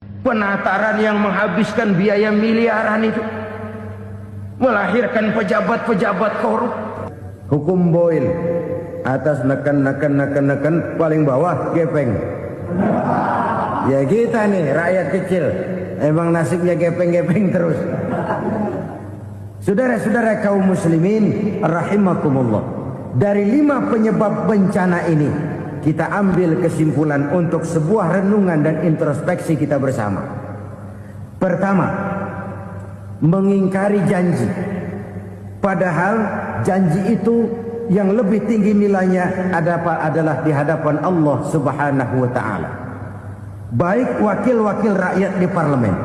Penataran yang menghabiskan biaya miliaran itu melahirkan pejabat-pejabat korup. Hukum Boyle, atas neken paling bawah gepeng. Ya kita nih rakyat kecil, emang nasibnya gepeng-gepeng terus. Saudara-saudara kaum muslimin rahimakumullah, dari 5 penyebab bencana ini kita ambil kesimpulan untuk sebuah renungan dan introspeksi kita bersama. Pertama, mengingkari janji. Padahal janji itu yang lebih tinggi nilainya adalah di hadapan Allah Subhanahu wa taala. Baik wakil-wakil rakyat di parlemen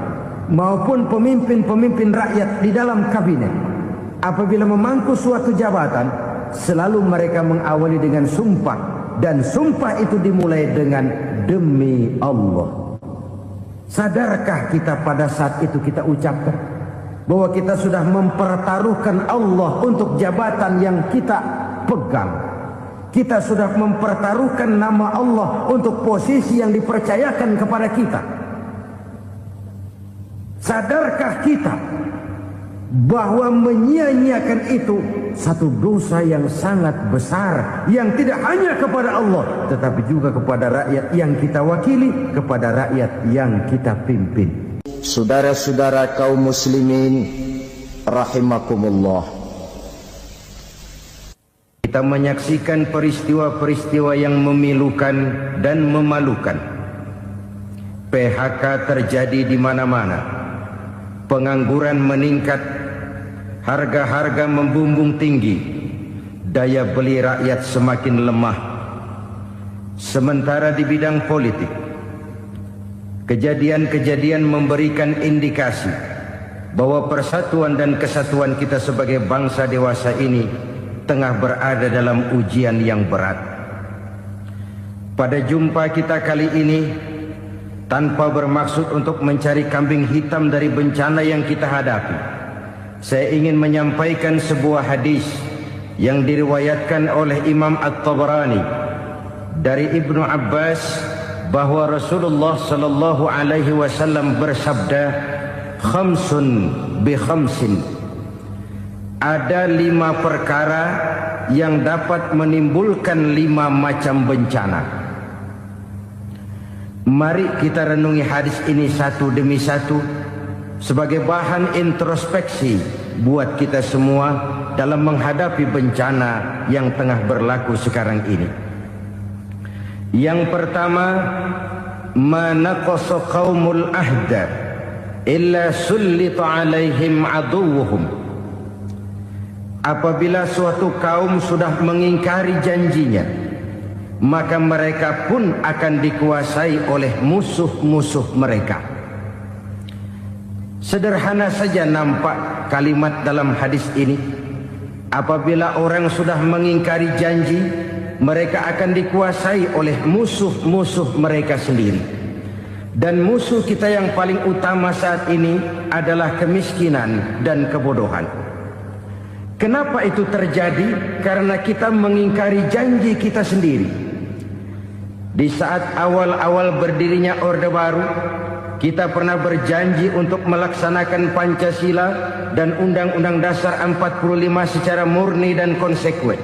maupun pemimpin-pemimpin rakyat di dalam kabinet, apabila memangku suatu jabatan, selalu mereka mengawali dengan sumpah, dan sumpah itu dimulai dengan demi Allah. Sadarkah kita pada saat itu kita ucapkan bahwa kita sudah mempertaruhkan Allah untuk jabatan yang kita pegang? Kita sudah mempertaruhkan nama Allah untuk posisi yang dipercayakan kepada kita. Sadarkah kita bahwa menyia-nyiakan itu satu dosa yang sangat besar, yang tidak hanya kepada Allah tetapi juga kepada rakyat yang kita wakili, kepada rakyat yang kita pimpin. Saudara-saudara kaum muslimin rahimakumullah, kita menyaksikan peristiwa-peristiwa yang memilukan dan memalukan. PHK terjadi di mana-mana, pengangguran meningkat, harga-harga membumbung tinggi, daya beli rakyat semakin lemah. Sementara di bidang politik, kejadian-kejadian memberikan indikasi bahwa persatuan dan kesatuan kita sebagai bangsa dewasa ini tengah berada dalam ujian yang berat. Pada jumpa kita kali ini, tanpa bermaksud untuk mencari kambing hitam dari bencana yang kita hadapi, saya ingin menyampaikan sebuah hadis yang diriwayatkan oleh Imam At-Tabarani dari Ibnu Abbas, bahwa Rasulullah sallallahu alaihi wasallam bersabda, khamsun bi khamsin, ada 5 perkara yang dapat menimbulkan 5 macam bencana. Mari kita renungi hadis ini satu demi satu sebagai bahan introspeksi buat kita semua dalam menghadapi bencana yang tengah berlaku sekarang ini. Yang pertama, manaqasa qaumul ahda illa sullita alaihim aduwwuhum. Apabila suatu kaum sudah mengingkari janjinya, maka mereka pun akan dikuasai oleh musuh-musuh mereka. Sederhana saja nampak kalimat dalam hadis ini. Apabila orang sudah mengingkari janji, mereka akan dikuasai oleh musuh-musuh mereka sendiri. Dan musuh kita yang paling utama saat ini adalah kemiskinan dan kebodohan. Kenapa itu terjadi? Karena kita mengingkari janji kita sendiri. Di saat awal-awal berdirinya Orde Baru, kita pernah berjanji untuk melaksanakan Pancasila dan Undang-Undang Dasar 45 secara murni dan konsekuen.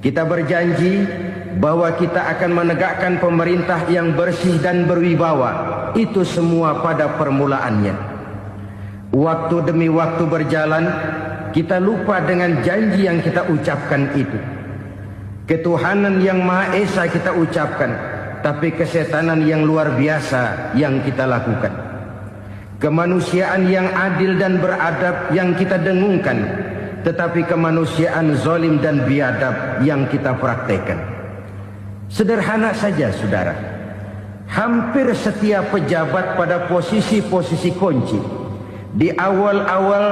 Kita berjanji bahwa kita akan menegakkan pemerintah yang bersih dan berwibawa. Itu semua pada permulaannya. Waktu demi waktu berjalan, kita lupa dengan janji yang kita ucapkan itu. Ketuhanan yang Maha Esa kita ucapkan, tapi kesetanan yang luar biasa yang kita lakukan. Kemanusiaan yang adil dan beradab yang kita dengungkan, tetapi kemanusiaan zalim dan biadab yang kita praktekkan. Sederhana saja saudara, hampir setiap pejabat pada posisi-posisi kunci, di awal-awal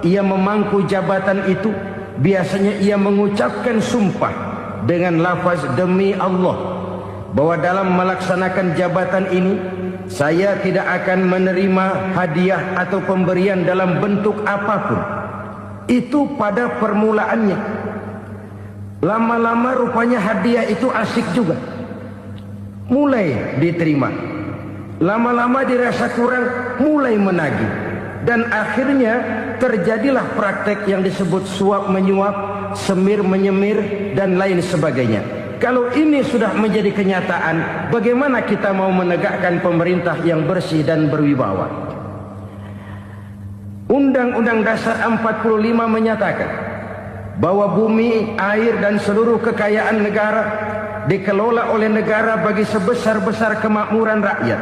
ia memangku jabatan itu, biasanya ia mengucapkan sumpah dengan lafaz demi Allah, bahwa dalam melaksanakan jabatan ini saya tidak akan menerima hadiah atau pemberian dalam bentuk apapun. Itu pada permulaannya. Lama-lama rupanya hadiah itu asik juga, mulai diterima. Lama-lama dirasa kurang, mulai menagih. Dan akhirnya terjadilah praktek yang disebut suap menyuap, semir menyemir, dan lain sebagainya. Kalau ini sudah menjadi kenyataan, bagaimana kita mau menegakkan pemerintah yang bersih dan berwibawa? Undang-Undang Dasar 45 menyatakan bahwa bumi, air, dan seluruh kekayaan negara dikelola oleh negara bagi sebesar-besar kemakmuran rakyat.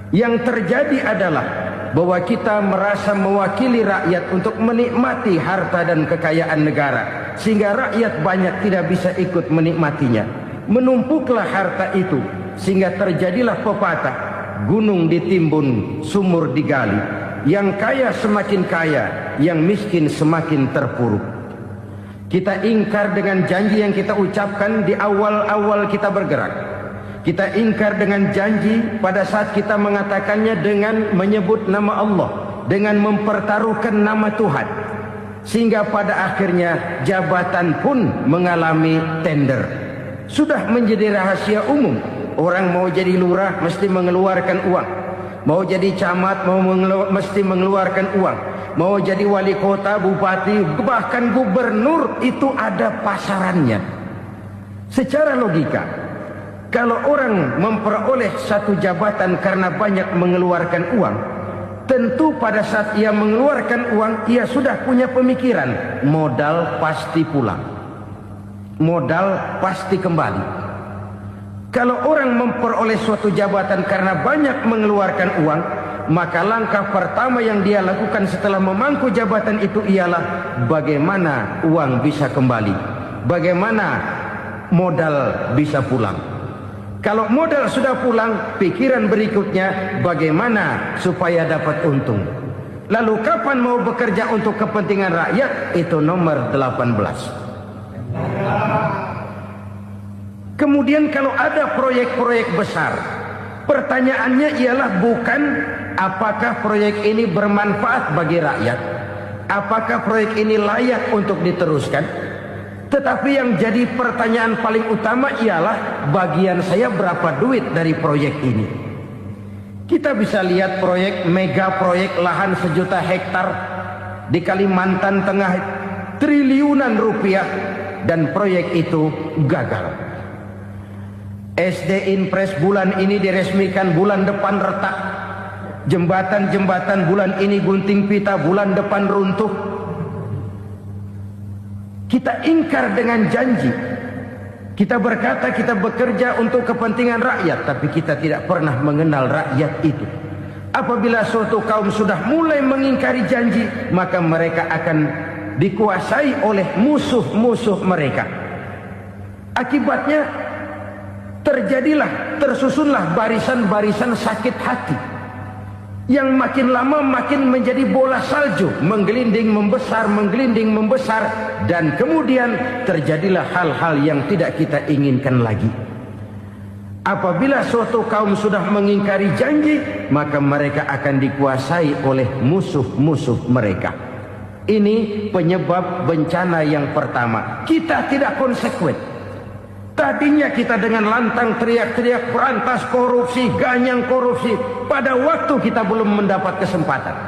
Yang terjadi adalah bahwa kita merasa mewakili rakyat untuk menikmati harta dan kekayaan negara, sehingga rakyat banyak tidak bisa ikut menikmatinya. Menumpuklah harta itu sehingga terjadilah pepatah, gunung ditimbun, sumur digali. Yang kaya semakin kaya, yang miskin semakin terpuruk. Kita ingkar dengan janji yang kita ucapkan di awal-awal kita bergerak. Kita ingkar dengan janji pada saat kita mengatakannya dengan menyebut nama Allah, dengan mempertaruhkan nama Tuhan. Sehingga pada akhirnya jabatan pun mengalami tender. Sudah menjadi rahasia umum. Orang mau jadi lurah mesti mengeluarkan uang. Mau jadi camat mesti mengeluarkan uang. Mau jadi wali kota, bupati, bahkan gubernur, itu ada pasarannya. Secara logika, kalau orang memperoleh satu jabatan karena banyak mengeluarkan uang, tentu pada saat ia mengeluarkan uang, ia sudah punya pemikiran, modal pasti pulang, modal pasti kembali. Kalau orang memperoleh suatu jabatan karena banyak mengeluarkan uang, maka langkah pertama yang dia lakukan setelah memangku jabatan itu ialah bagaimana uang bisa kembali, bagaimana modal bisa pulang. Kalau modal sudah pulang, pikiran berikutnya bagaimana supaya dapat untung. Lalu kapan mau bekerja untuk kepentingan rakyat? Itu nomor 18. Kemudian kalau ada proyek-proyek besar, pertanyaannya ialah bukan apakah proyek ini bermanfaat bagi rakyat, apakah proyek ini layak untuk diteruskan. Tetapi yang jadi pertanyaan paling utama ialah bagian saya berapa duit dari proyek ini. Kita bisa lihat proyek, mega proyek lahan 1 juta hektar di Kalimantan Tengah, triliunan rupiah, dan proyek itu gagal. SD Inpres bulan ini diresmikan, bulan depan retak. Jembatan-jembatan bulan ini gunting pita, bulan depan runtuh. Kita ingkar dengan janji. Kita berkata kita bekerja untuk kepentingan rakyat, tapi kita tidak pernah mengenal rakyat itu. Apabila suatu kaum sudah mulai mengingkari janji, maka mereka akan dikuasai oleh musuh-musuh mereka. Akibatnya tersusunlah barisan-barisan sakit hati, yang makin lama makin menjadi bola salju, menggelinding membesar, dan kemudian terjadilah hal-hal yang tidak kita inginkan lagi. Apabila suatu kaum sudah mengingkari janji, maka mereka akan dikuasai oleh musuh-musuh mereka. Ini penyebab bencana yang pertama. Kita tidak konsekuen. Tadinya kita dengan lantang teriak-teriak berantas korupsi, ganyang korupsi. Pada waktu kita belum mendapat kesempatan.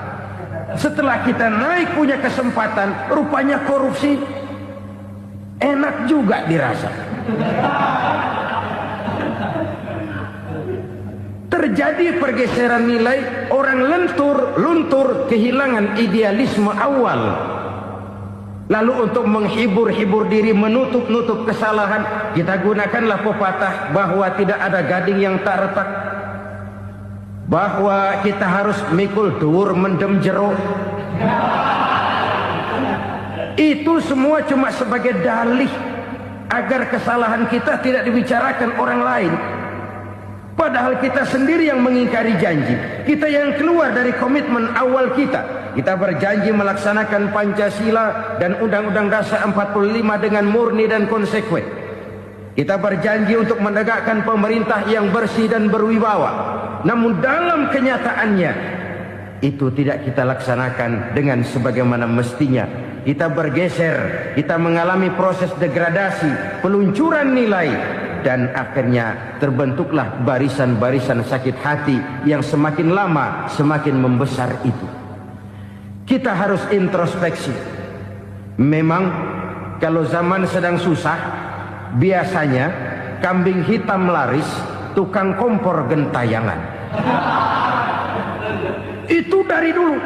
Setelah kita naik punya kesempatan, rupanya korupsi enak juga dirasa. Terjadi pergeseran nilai, orang luntur, kehilangan idealisme awal. Lalu untuk menghibur-hibur diri, menutup-nutup kesalahan, kita gunakanlah pepatah bahwa tidak ada gading yang tak retak, bahwa kita harus mikul dur mendem jero. Itu semua cuma sebagai dalih agar kesalahan kita tidak dibicarakan orang lain. Padahal kita sendiri yang mengingkari janji. Kita yang keluar dari komitmen awal kita. Kita berjanji melaksanakan Pancasila dan Undang-Undang Dasar 45 dengan murni dan konsekuen. Kita berjanji untuk menegakkan pemerintah yang bersih dan berwibawa. Namun dalam kenyataannya itu tidak kita laksanakan dengan sebagaimana mestinya. Kita bergeser, kita mengalami proses degradasi, peluncuran nilai, dan akhirnya terbentuklah barisan-barisan sakit hati yang semakin lama semakin membesar itu. Kita harus introspeksi. Memang kalau zaman sedang susah, biasanya kambing hitam laris, tukang kompor gentayangan. Itu dari dulu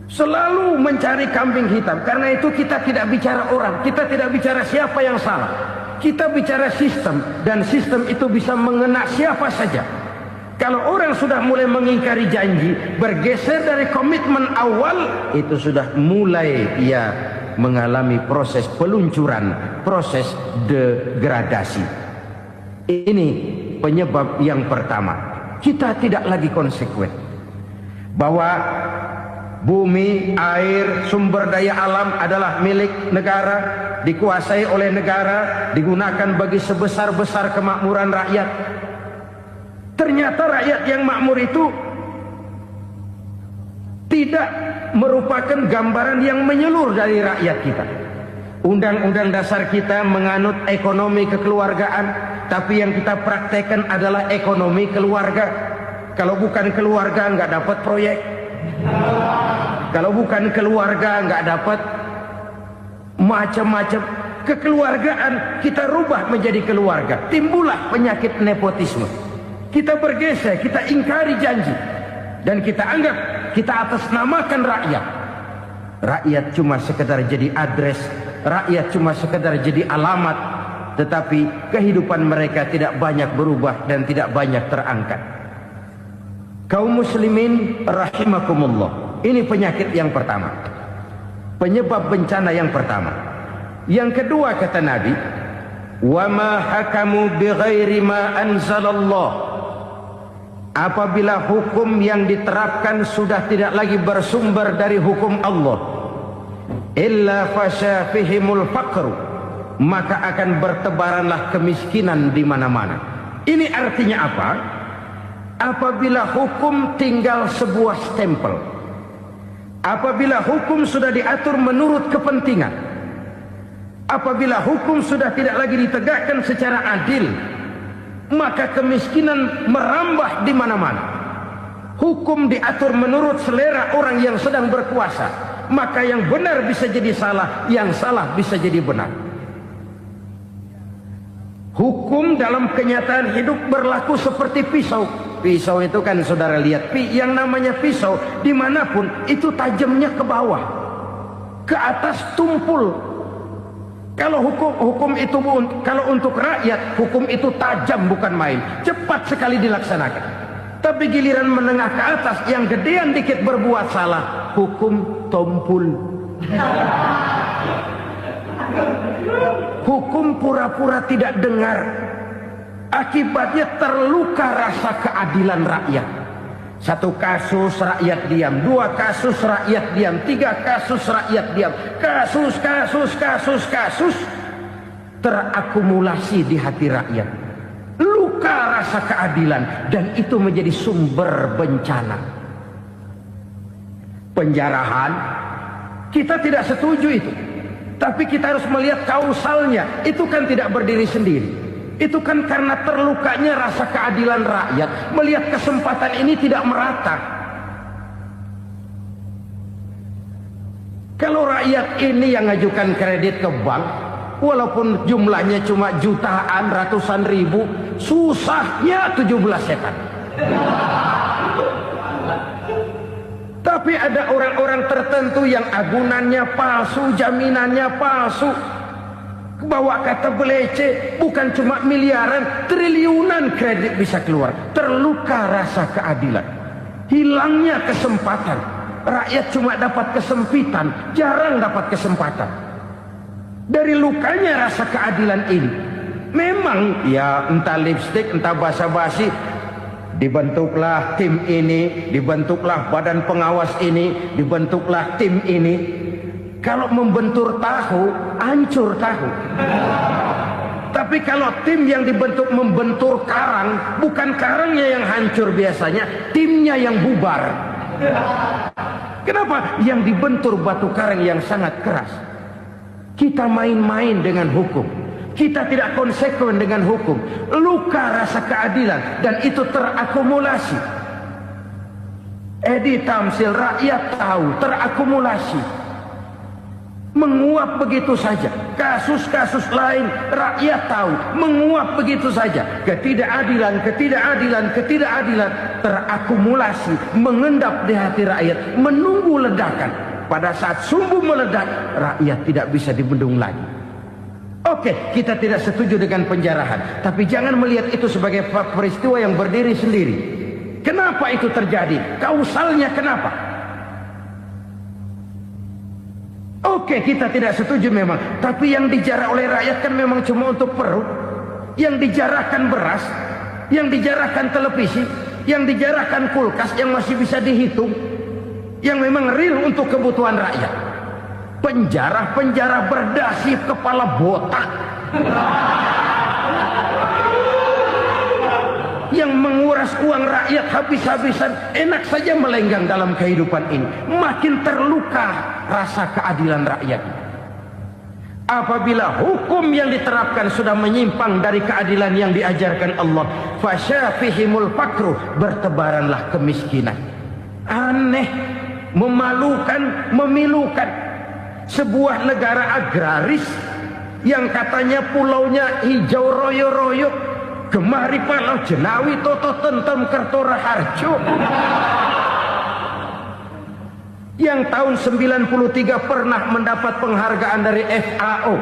selalu mencari kambing hitam. Karena itu kita tidak bicara orang, kita tidak bicara siapa yang salah, kita bicara sistem, dan sistem itu bisa mengena siapa saja. Kalau orang sudah mulai mengingkari janji, bergeser dari komitmen awal, itu sudah mulai ia mengalami proses peluncuran, proses degradasi. Ini penyebab yang pertama. Kita tidak lagi konsekuen bahwa bumi, air, sumber daya alam adalah milik negara, dikuasai oleh negara, digunakan bagi sebesar-besar kemakmuran rakyat. Ternyata rakyat yang makmur itu tidak merupakan gambaran yang menyeluruh dari rakyat kita. Undang-undang dasar kita menganut ekonomi kekeluargaan, tapi yang kita praktekkan adalah ekonomi keluarga. Kalau bukan keluarga nggak dapat proyek. Kalau bukan keluarga nggak dapat macam-macam. Kekeluargaan kita rubah menjadi keluarga. Timbullah penyakit nepotisme. Kita bergeser, kita ingkari janji, dan kita anggap kita atasnamakan rakyat. Rakyat cuma sekedar jadi address, rakyat cuma sekedar jadi alamat, tetapi kehidupan mereka tidak banyak berubah dan tidak banyak terangkat. Kaum muslimin rahimakumullah, ini penyakit yang pertama, penyebab bencana yang pertama. Yang kedua, kata Nabi, wa ma hakamu bighairi ma anzalallah. Apabila hukum yang diterapkan sudah tidak lagi bersumber dari hukum Allah, illa fasya fihimul faqru, maka akan bertebaranlah kemiskinan di mana-mana. Ini artinya apa? Apabila hukum tinggal sebuah stempel, apabila hukum sudah diatur menurut kepentingan, apabila hukum sudah tidak lagi ditegakkan secara adil, maka kemiskinan merambah di mana-mana. Hukum diatur menurut selera orang yang sedang berkuasa, maka yang benar bisa jadi salah, yang salah bisa jadi benar. Hukum dalam kenyataan hidup berlaku seperti pisau. Pisau itu kan saudara lihat, yang namanya pisau dimanapun itu tajamnya ke bawah, ke atas tumpul. Kalau hukum itu, kalau untuk rakyat, hukum itu tajam bukan main, cepat sekali dilaksanakan. Tapi giliran menengah ke atas, yang gedean dikit berbuat salah, hukum tumpul. Hukum pura-pura tidak dengar. Akibatnya terluka rasa keadilan rakyat. Satu kasus rakyat diam, dua kasus rakyat diam, tiga kasus rakyat diam, kasus terakumulasi di hati rakyat. Luka rasa keadilan, dan itu menjadi sumber bencana. Penjarahan, kita tidak setuju itu, tapi kita harus melihat kausalnya. Itu kan tidak berdiri sendiri. Itu kan karena terlukanya rasa keadilan rakyat, melihat kesempatan ini tidak merata. Kalau rakyat ini yang ngajukan kredit ke bank, walaupun jumlahnya cuma jutaan, ratusan ribu, susahnya 17 setan. Tapi ada orang-orang tertentu yang agunannya palsu, jaminannya palsu, bawa kata belece, bukan cuma miliaran, triliunan kredit bisa keluar. Terluka rasa keadilan, hilangnya kesempatan. Rakyat cuma dapat kesempitan, jarang dapat kesempatan. Dari lukanya rasa keadilan ini, memang ya entah lipstik, entah basa-basi, dibentuklah tim ini, dibentuklah badan pengawas ini, dibentuklah tim ini. Kalau membentur tahu, hancur tahu. Tapi kalau tim yang dibentuk membentur karang, bukan karangnya yang hancur biasanya, timnya yang bubar. Kenapa? Yang dibentur batu karang yang sangat keras. Kita main-main dengan hukum. Kita tidak konsekuen dengan hukum. Luka rasa keadilan dan itu terakumulasi. Edi Tamsil, rakyat tahu, terakumulasi. Menguap begitu saja. Kasus-kasus lain rakyat tahu, menguap begitu saja. Ketidakadilan terakumulasi, mengendap di hati rakyat, menunggu ledakan. Pada saat sumbu meledak, rakyat tidak bisa dibendung lagi. Oke, kita tidak setuju dengan penjarahan, tapi jangan melihat itu sebagai peristiwa yang berdiri sendiri. Kenapa itu terjadi? Kausalnya kenapa? Oke, kita tidak setuju memang, tapi yang dijarah oleh rakyat kan memang cuma untuk perut. Yang dijarahkan beras, yang dijarahkan televisi, yang dijarahkan kulkas yang masih bisa dihitung, yang memang real untuk kebutuhan rakyat. Penjara berdasi kepala botak yang menguras uang rakyat habis-habisan, enak saja melenggang dalam kehidupan ini. Makin terluka rasa keadilan rakyat. Apabila hukum yang diterapkan sudah menyimpang dari keadilan yang diajarkan Allah, fasyafihimul fakru, bertebaranlah kemiskinan. Aneh, memalukan, memilukan. Sebuah negara agraris yang katanya pulaunya hijau royo-royo, gemari palau jenawi toto tentem kertora harjo, yang tahun 93 pernah mendapat penghargaan dari FAO,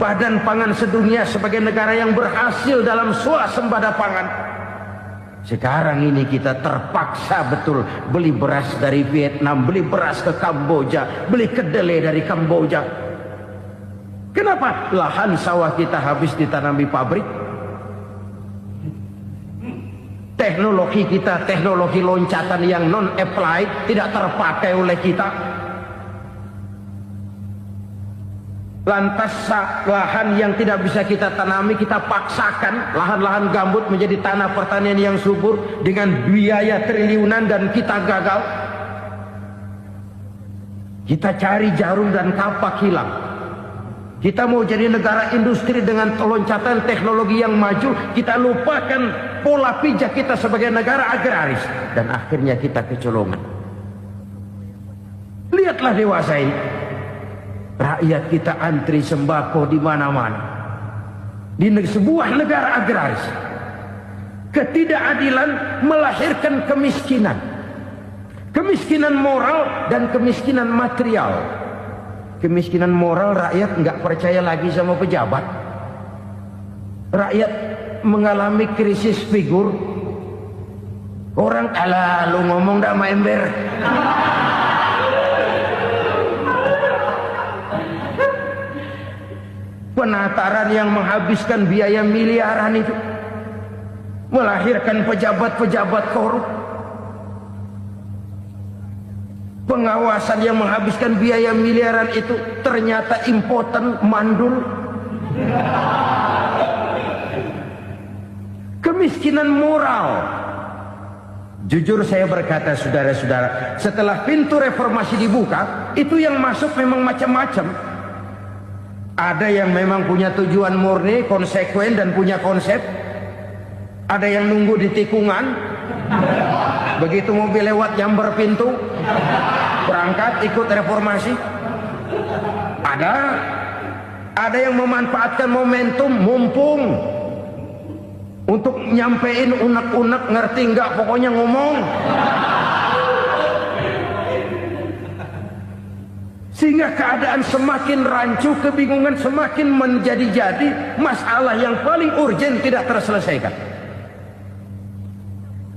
Badan Pangan Sedunia, sebagai negara yang berhasil dalam swasembada pangan. Sekarang ini kita terpaksa betul beli beras dari Vietnam, beli beras ke Kamboja, beli kedelai dari Kamboja. Kenapa? Lahan sawah kita habis ditanami pabrik. Teknologi kita, teknologi loncatan yang non-applied, tidak terpakai oleh kita. Lantas lahan yang tidak bisa kita tanami, kita paksakan lahan-lahan gambut menjadi tanah pertanian yang subur dengan biaya triliunan, dan kita gagal. Kita cari jarum dan kapak hilang. Kita mau jadi negara industri dengan loncatan teknologi yang maju, kita lupakan pola pijak kita sebagai negara agraris, dan akhirnya kita kecolongan. Lihatlah dewasa ini. Rakyat kita antri sembako di mana-mana. Di sebuah negara agraris. Ketidakadilan melahirkan kemiskinan. Kemiskinan moral dan kemiskinan material. Kemiskinan moral, rakyat nggak percaya lagi sama pejabat. Rakyat mengalami krisis figur. Orang, alah lu ngomong dah sama ember. Penataran yang menghabiskan biaya miliaran itu melahirkan pejabat-pejabat korup. Pengawasan yang menghabiskan biaya miliaran itu ternyata impoten, mandul. Kemiskinan moral. Jujur saya berkata, saudara-saudara, setelah pintu reformasi dibuka, itu yang masuk memang macam-macam. Ada yang memang punya tujuan murni, konsekuen dan punya konsep. Ada yang nunggu di tikungan, begitu mobil lewat nyamber pintu, berangkat ikut reformasi. Ada yang memanfaatkan momentum, mumpung, untuk nyampein unek-unek, ngerti nggak, pokoknya ngomong. Sehingga keadaan semakin rancu, kebingungan semakin menjadi-jadi, masalah yang paling urgen tidak terselesaikan.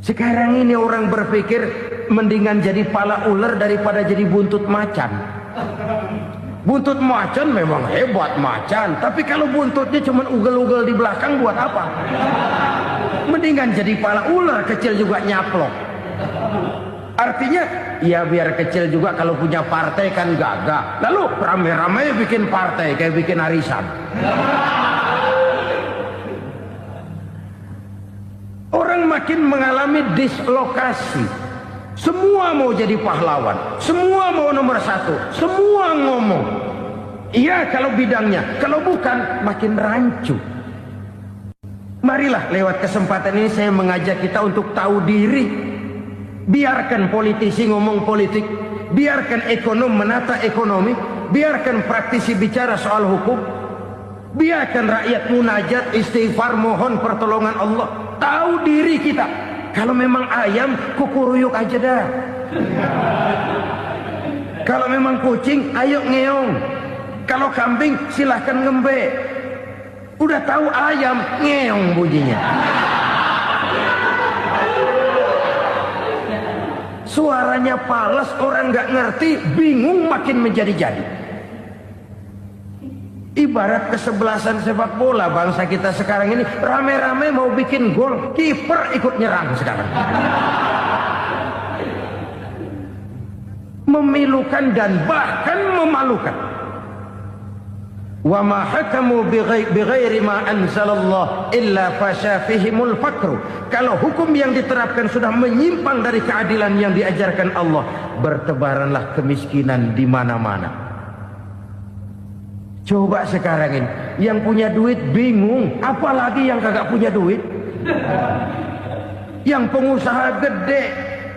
Sekarang ini orang berpikir mendingan jadi pala ular daripada jadi buntut macan. Buntut macan memang hebat macan, tapi kalau buntutnya cuma ugel-ugel di belakang buat apa? Mendingan jadi pala ular, kecil juga nyaplok. Artinya, ya biar kecil juga kalau punya partai kan gagah. Lalu rame-rame bikin partai kayak bikin arisan. Orang makin mengalami dislokasi. Semua mau jadi pahlawan, semua mau nomor satu, semua ngomong. Iya kalau bidangnya, kalau bukan makin rancu. Marilah lewat kesempatan ini saya mengajak kita untuk tahu diri. Biarkan politisi ngomong politik, biarkan ekonom menata ekonomi, biarkan praktisi bicara soal hukum, biarkan rakyat munajat, istighfar, mohon pertolongan Allah. Tahu diri kita. Kalau memang ayam, kukuruyuk aja dah. Kalau memang kucing, ayo ngeong. Kalau kambing, silahkan ngembe. Udah tahu ayam, ngeong bunyinya. Suaranya palas, orang nggak ngerti, bingung makin menjadi-jadi. Ibarat kesebelasan sepak bola bangsa kita sekarang ini, rame-rame mau bikin gol, kiper ikut nyerang sekarang. Memilukan dan bahkan memalukan. Wa ma hakamu bighairi ma anzalallah illa fasha fihimul fakru. Kalau hukum yang diterapkan sudah menyimpang dari keadilan yang diajarkan Allah, bertebaranlah kemiskinan di mana-mana. Coba sekarang ini yang punya duit bingung, apalagi yang kagak punya duit. Yang pengusaha gede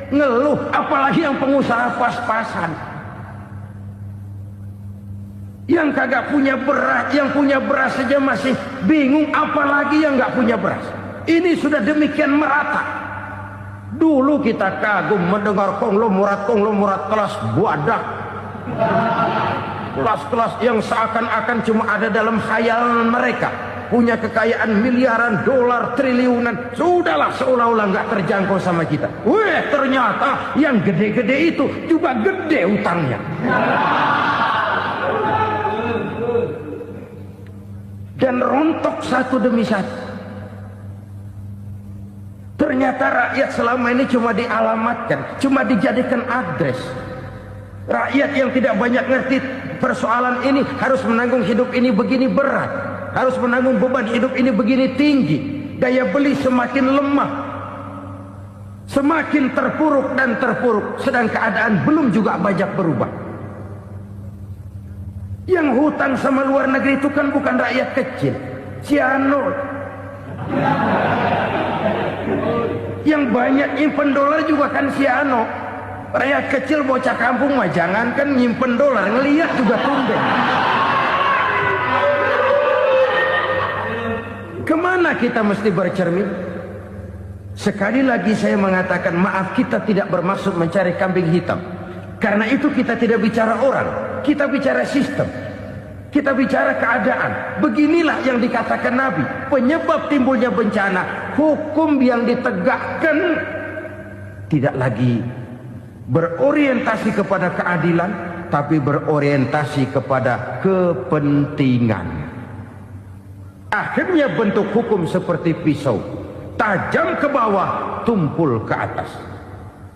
ngeluh, apalagi yang pengusaha pas-pasan. Yang kagak punya beras, yang punya beras saja masih bingung, apalagi yang nggak punya beras. Ini sudah demikian merata. Dulu kita kagum mendengar konglomerat kelas buadak, kelas-kelas yang seakan-akan cuma ada dalam khayalan mereka, punya kekayaan miliaran dolar, triliunan. Sudahlah, seolah-olah nggak terjangkau sama kita. Weh, ternyata yang gede-gede itu juga gede utangnya. Dan rontok satu demi satu. Ternyata rakyat selama ini cuma dialamatkan, cuma dijadikan adres. Rakyat yang tidak banyak ngerti persoalan ini harus menanggung hidup ini begini berat, harus menanggung beban hidup ini begini tinggi. Daya beli semakin lemah, semakin terpuruk dan terpuruk, sedang keadaan belum juga banyak berubah. Yang hutang sama luar negeri itu kan bukan rakyat kecil, Ciano. Yang banyak nyimpen dolar juga kan Ciano. Rakyat kecil bocah kampung mah jangankan nyimpen dolar, ngelihat juga tumben. Kemana kita mesti bercermin? Sekali lagi saya mengatakan maaf, kita tidak bermaksud mencari kambing hitam. Karena itu kita tidak bicara orang, kita bicara sistem, kita bicara keadaan. Beginilah yang dikatakan Nabi, penyebab timbulnya bencana, hukum yang ditegakkan tidak lagi berorientasi kepada keadilan, tapi berorientasi kepada kepentingan. Akhirnya bentuk hukum seperti pisau, tajam ke bawah, tumpul ke atas.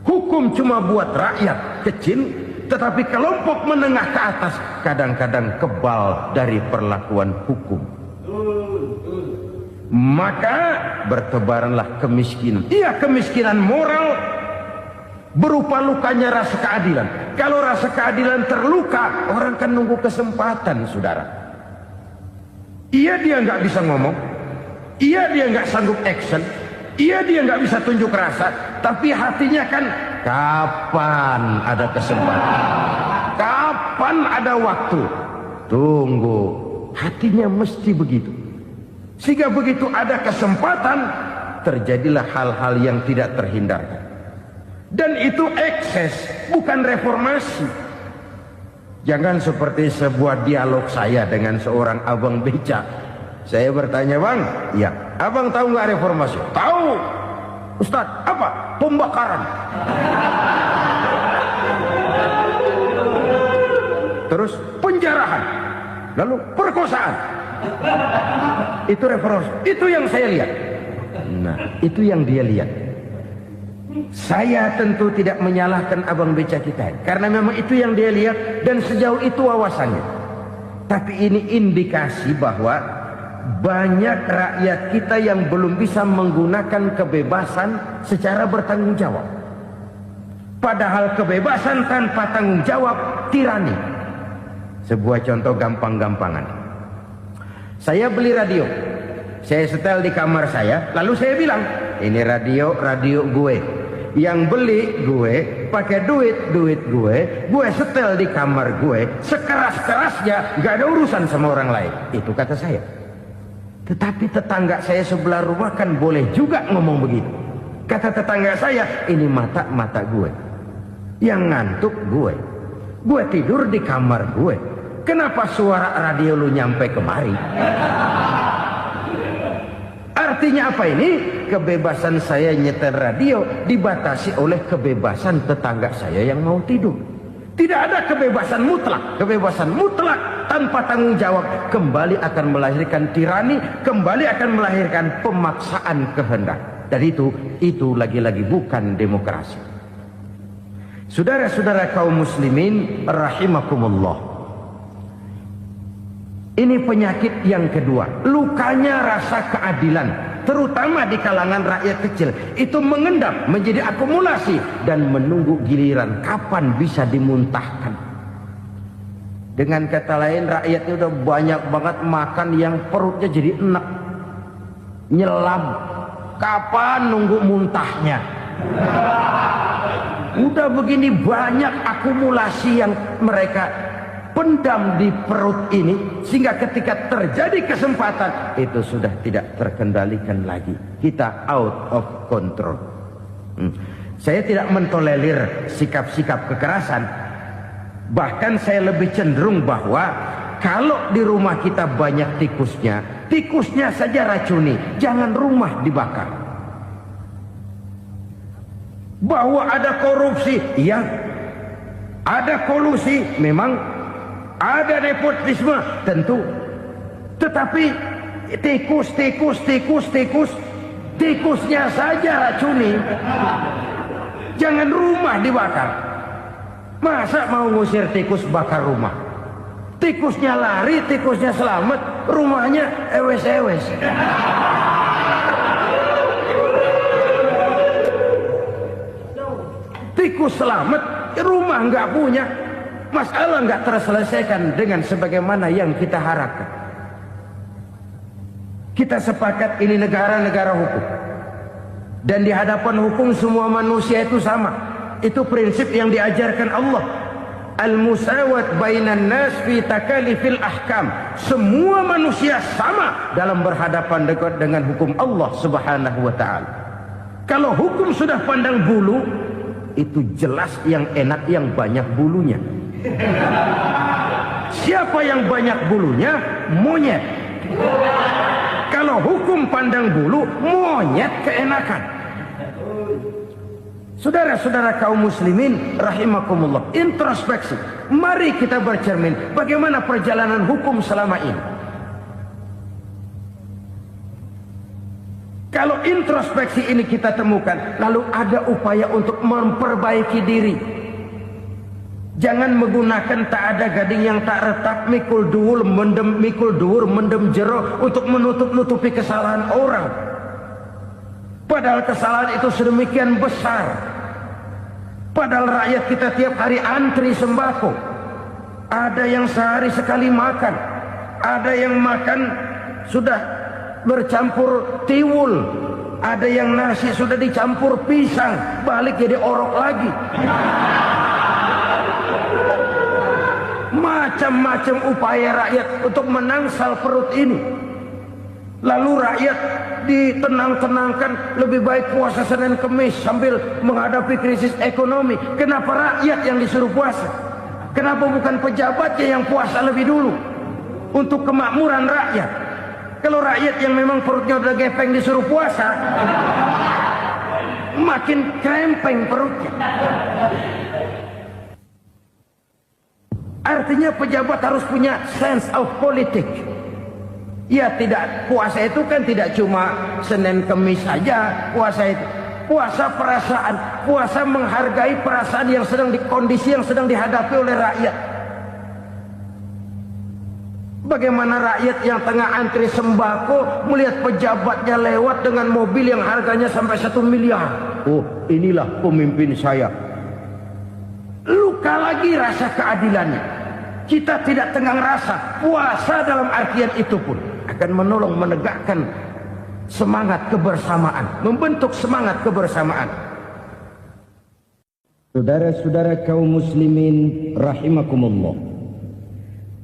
Hukum cuma buat rakyat kecil, tetapi kelompok menengah ke atas kadang-kadang kebal dari perlakuan hukum. Maka bertebaranlah kemiskinan. Iya, kemiskinan moral berupa lukanya rasa keadilan. Kalau rasa keadilan terluka, orang kan nunggu kesempatan, saudara. Iya, dia nggak bisa ngomong. Iya, dia nggak sanggup action. Iya, dia nggak bisa tunjuk rasa, tapi hatinya kan kapan ada kesempatan, kapan ada waktu, tunggu. Hatinya mesti begitu. Sehingga begitu ada kesempatan, terjadilah hal-hal yang tidak terhindarkan. Dan itu ekses, bukan reformasi. Jangan seperti sebuah dialog saya dengan seorang abang beca. Saya bertanya, bang, ya, abang tahu nggak reformasi? Tahu, Ustaz. Apa? Pembakaran. Terus penjarahan, lalu perkosaan. Itu reformasi. Itu yang saya lihat. Nah, itu yang dia lihat. Saya tentu tidak menyalahkan abang beca kita, karena memang itu yang dia lihat dan sejauh itu wawasannya. Tapi ini indikasi bahwa banyak rakyat kita yang belum bisa menggunakan kebebasan secara bertanggung jawab. Padahal kebebasan tanpa tanggung jawab tirani. Sebuah contoh gampang-gampangan. Saya beli radio, saya setel di kamar saya, lalu saya bilang, ini radio gue. Yang beli gue, pakai duit gue setel di kamar gue, sekeras-kerasnya, gak ada urusan sama orang lain. Itu kata saya. Tetapi tetangga saya sebelah rumah kan boleh juga ngomong begitu. Kata tetangga saya, ini mata gue, yang ngantuk gue tidur di kamar gue, kenapa suara radio lu nyampe kemari? Artinya apa ini? Kebebasan saya nyetel radio dibatasi oleh kebebasan tetangga saya yang mau tidur. Tidak ada kebebasan mutlak. Kebebasan mutlak tanpa tanggung jawab kembali akan melahirkan tirani, kembali akan melahirkan pemaksaan kehendak. Dan itu lagi-lagi bukan demokrasi. Saudara-saudara kaum muslimin rahimakumullah. Ini penyakit yang kedua, lukanya rasa keadilan, terutama di kalangan rakyat kecil. Itu mengendap menjadi akumulasi dan menunggu giliran kapan bisa dimuntahkan. Dengan kata lain, rakyatnya udah banyak banget makan yang perutnya jadi enak, nyelam. Kapan nunggu muntahnya? Udah begini banyak akumulasi yang mereka pendam di perut ini, sehingga ketika terjadi kesempatan itu sudah tidak terkendalikan lagi. Kita out of control. Saya tidak mentolerir sikap-sikap kekerasan. Bahkan saya lebih cenderung bahwa kalau di rumah kita banyak tikusnya saja racuni, jangan rumah dibakar. Bahwa ada korupsi, ya, ada kolusi, memang ada nepotisme, tentu. Tetapi tikusnya saja racuni, jangan rumah dibakar. Masa mau ngusir tikus bakar rumah? Tikusnya lari, tikusnya selamat, rumahnya ewes-ewes. Tikus selamat, rumah nggak punya, masalah nggak terselesaikan dengan sebagaimana yang kita harapkan. Kita sepakat ini negara hukum, dan di hadapan hukum semua manusia itu sama. Itu prinsip yang diajarkan Allah. Al-musawat bainan nas fi takalifil ahkam. Semua manusia sama dalam berhadapan dengan hukum Allah Subhanahu wa taala. Kalau hukum sudah pandang bulu, itu jelas yang enak yang banyak bulunya. Siapa yang banyak bulunya? Monyet. Kalau hukum pandang bulu, monyet keenakan. Saudara-saudara kaum muslimin rahimakumullah, introspeksi. Mari kita bercermin bagaimana perjalanan hukum selama ini. Kalau introspeksi ini kita temukan, lalu ada upaya untuk memperbaiki diri. Jangan menggunakan tak ada gading yang tak retak, mikul duwur mendem jero untuk menutupi kesalahan orang. Padahal kesalahan itu sedemikian besar. Padahal rakyat kita tiap hari antri sembako. Ada yang sehari sekali makan, ada yang makan sudah bercampur tiwul, ada yang nasi sudah dicampur pisang, balik jadi orok lagi. Macam-macam upaya rakyat untuk menangsal perut ini. Lalu rakyat ditenang-tenangkan, lebih baik puasa Senin Kemis sambil menghadapi krisis ekonomi. Kenapa rakyat yang disuruh puasa? Kenapa bukan pejabatnya yang puasa lebih dulu untuk kemakmuran rakyat? Kalau rakyat yang memang perutnya udah gepeng disuruh puasa, makin krempeng perutnya. Artinya pejabat harus punya sense of politics. Ya, tidak, puasa itu kan tidak cuma Senin Kemis saja. Puasa itu puasa perasaan, puasa menghargai perasaan yang sedang kondisi yang sedang dihadapi oleh rakyat. Bagaimana rakyat yang tengah antri sembako melihat pejabatnya lewat dengan mobil yang harganya sampai 1 miliar. Oh, inilah pemimpin saya. Luka lagi rasa keadilannya. kita tidak tenggang rasa. Puasa dalam artian itu pun akan menolong menegakkan semangat kebersamaan, membentuk semangat kebersamaan. Saudara-saudara kaum muslimin rahimakumullah,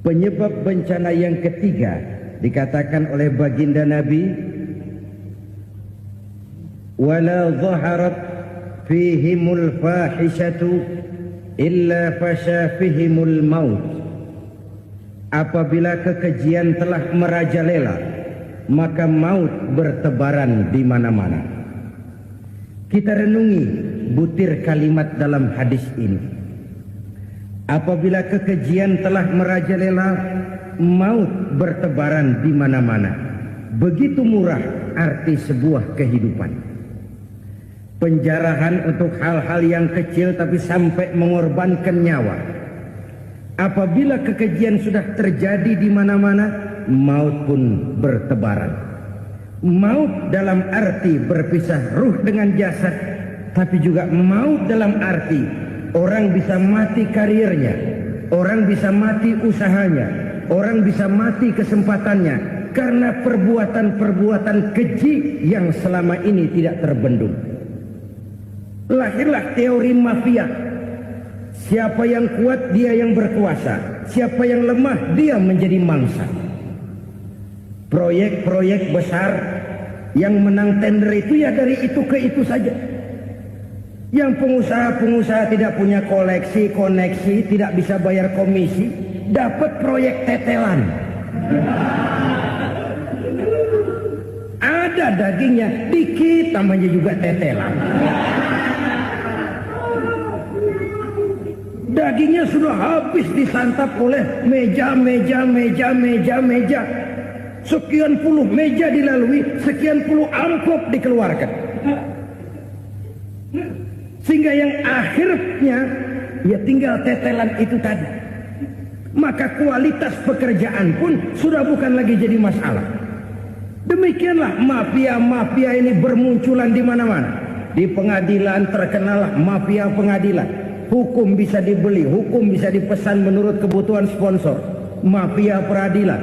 penyebab bencana yang ketiga dikatakan oleh baginda Nabi, wala zaharat fihimul fahishatu illa fasha fihimul maut. Apabila kekejian telah merajalela, maka maut bertebaran di mana-mana. Kita renungi butir kalimat dalam hadis ini. Apabila kekejian telah merajalela, maut bertebaran di mana-mana. Begitu murah arti sebuah kehidupan. Penjarahan untuk hal-hal yang kecil tapi sampai mengorbankan nyawa. Apabila kekejian sudah terjadi di mana-mana, maut pun bertebaran. Maut dalam arti berpisah ruh dengan jasad, tapi juga maut dalam arti orang bisa mati karirnya, orang bisa mati usahanya, orang bisa mati kesempatannya karena perbuatan-perbuatan keji yang selama ini tidak terbendung. Lahirlah teori mafia. Siapa yang kuat dia yang berkuasa, siapa yang lemah dia menjadi mangsa. Proyek-proyek besar yang menang tender itu ya dari itu ke itu saja. Yang pengusaha-pengusaha tidak punya koleksi, koneksi, tidak bisa bayar komisi, dapat proyek tetelan. Ada dagingnya, dikit namanya juga tetelan. Dagingnya sudah habis disantap oleh meja. Sekian puluh meja dilalui, sekian puluh amplop dikeluarkan. Sehingga yang akhirnya ya tinggal tetelan itu tadi. Maka kualitas pekerjaan pun sudah bukan lagi jadi masalah. Demikianlah mafia-mafia ini bermunculan di mana-mana. Di pengadilan terkenal mafia pengadilan. Hukum bisa dibeli, hukum bisa dipesan menurut kebutuhan sponsor. Mafia peradilan,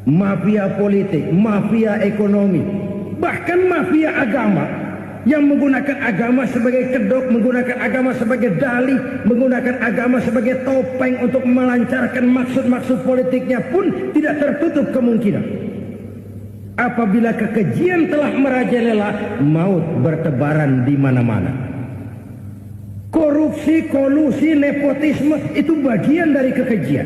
mafia politik, mafia ekonomi, bahkan mafia agama yang menggunakan agama sebagai kedok, menggunakan agama sebagai dalih, menggunakan agama sebagai topeng untuk melancarkan maksud-maksud politiknya pun tidak tertutup kemungkinan. Apabila kekejian telah merajalela, maut bertebaran di mana-mana. Korupsi, kolusi, nepotisme itu bagian dari kekejian.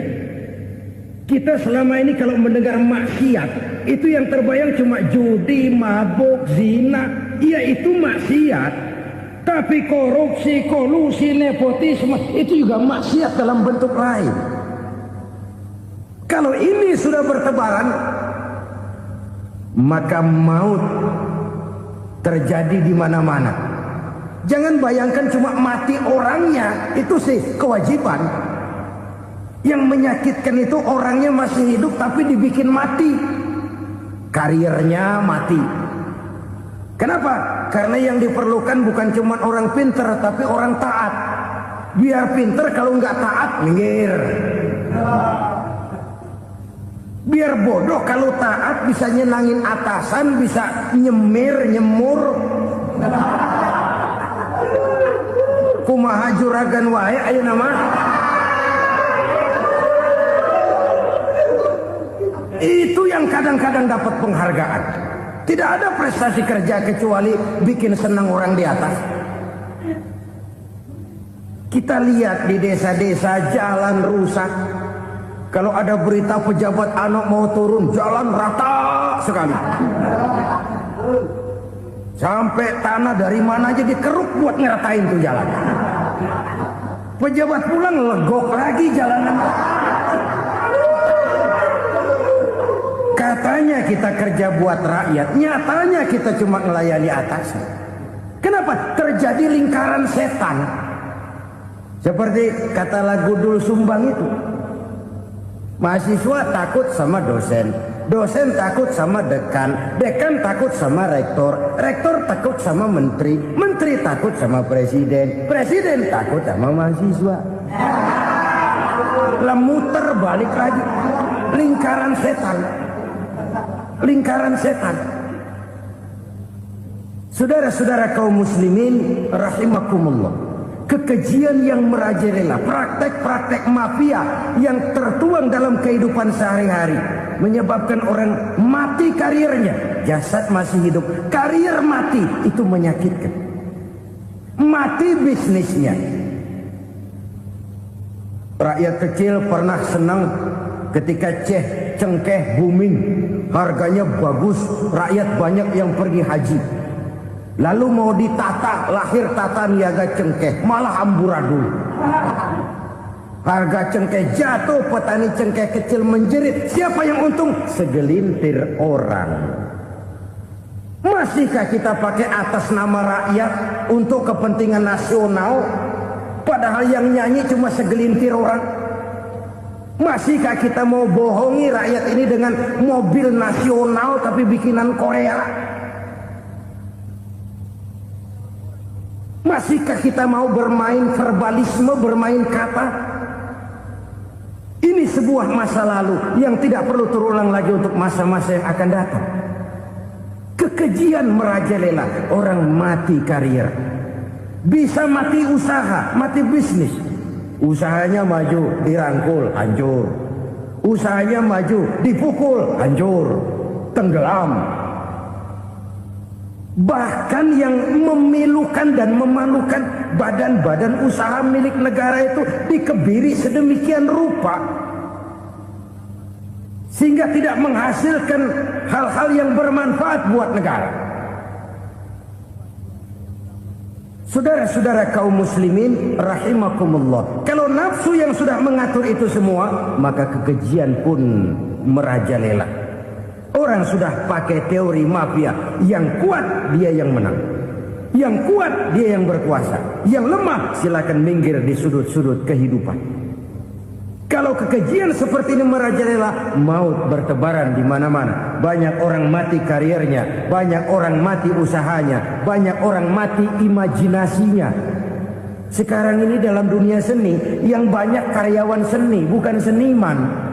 Kita selama ini kalau mendengar maksiat, itu yang terbayang cuma judi, mabuk, zina. Iya itu maksiat. Tapi korupsi, kolusi, nepotisme itu juga maksiat dalam bentuk lain. Kalau ini sudah bertebaran, maka maut terjadi di mana-mana. Jangan bayangkan cuma mati orangnya, itu sih kewajiban. Yang menyakitkan itu orangnya masih hidup tapi dibikin mati. Karirnya mati. Kenapa? Karena yang diperlukan bukan cuma orang pinter tapi orang taat. Biar pinter, kalau nggak taat minggir. Biar bodoh, kalau taat bisa nyenangin atasan, bisa nyemir, nyemur. Kumaha juragan wae ayo nama. Itu yang kadang-kadang dapat penghargaan. Tidak ada prestasi kerja kecuali bikin senang orang di atas. Kita lihat di desa-desa jalan rusak. Kalau ada berita pejabat anak mau turun, jalan rata sekali. Sampai tanah dari mana aja dikeruk buat ngeratain tuh jalan. Pejabat pulang legok lagi jalanan. Katanya kita kerja buat rakyat, nyatanya kita cuma melayani atasnya. Kenapa? Terjadi lingkaran setan. Seperti kata lagu Dul Sumbang itu. Mahasiswa takut sama dosen, dosen takut sama dekan, dekan takut sama rektor, rektor takut sama menteri, menteri takut sama presiden, presiden takut sama mahasiswa. Lah muter balik lagi. Lingkaran setan. Lingkaran setan. Saudara-saudara kaum muslimin rahimakumullah. Kekejian yang merajalela, praktek-praktek mafia yang tertuang dalam kehidupan sehari-hari menyebabkan orang mati karirnya, jasad masih hidup, karir mati, itu menyakitkan. Mati bisnisnya. Rakyat kecil pernah senang ketika cengkeh booming, harganya bagus, rakyat banyak yang pergi haji. Lalu mau ditata, lahir tata niaga cengkeh, malah amburadul. Harga cengkeh jatuh, petani cengkeh kecil menjerit. Siapa yang untung? Segelintir orang. Masihkah kita pakai atas nama rakyat untuk kepentingan nasional? Padahal yang nyanyi cuma segelintir orang. Masihkah kita mau bohongi rakyat ini dengan mobil nasional tapi bikinan Korea? Masihkah kita mau bermain verbalisme, bermain kata? Ini sebuah masa lalu yang tidak perlu terulang lagi untuk masa-masa yang akan datang. Kekejian merajalela, orang mati karir. Bisa mati usaha, mati bisnis. Usahanya maju, dirangkul, hancur. Usahanya maju, dipukul, hancur, tenggelam. Bahkan yang memilukan dan memalukan badan-badan usaha milik negara itu dikebiri sedemikian rupa sehingga tidak menghasilkan hal-hal yang bermanfaat buat negara. Saudara-saudara kaum muslimin rahimakumullah, kalau nafsu yang sudah mengatur itu semua, maka kekejian pun merajalela. Orang sudah pakai teori mafia, yang kuat dia yang menang, yang kuat dia yang berkuasa, yang lemah silakan minggir di sudut-sudut kehidupan. Kalau kekejian seperti ini merajalela, maut bertebaran di mana-mana. Banyak orang mati karirnya, banyak orang mati usahanya, banyak orang mati imajinasinya. Sekarang ini dalam dunia seni yang banyak karyawan seni, bukan seniman.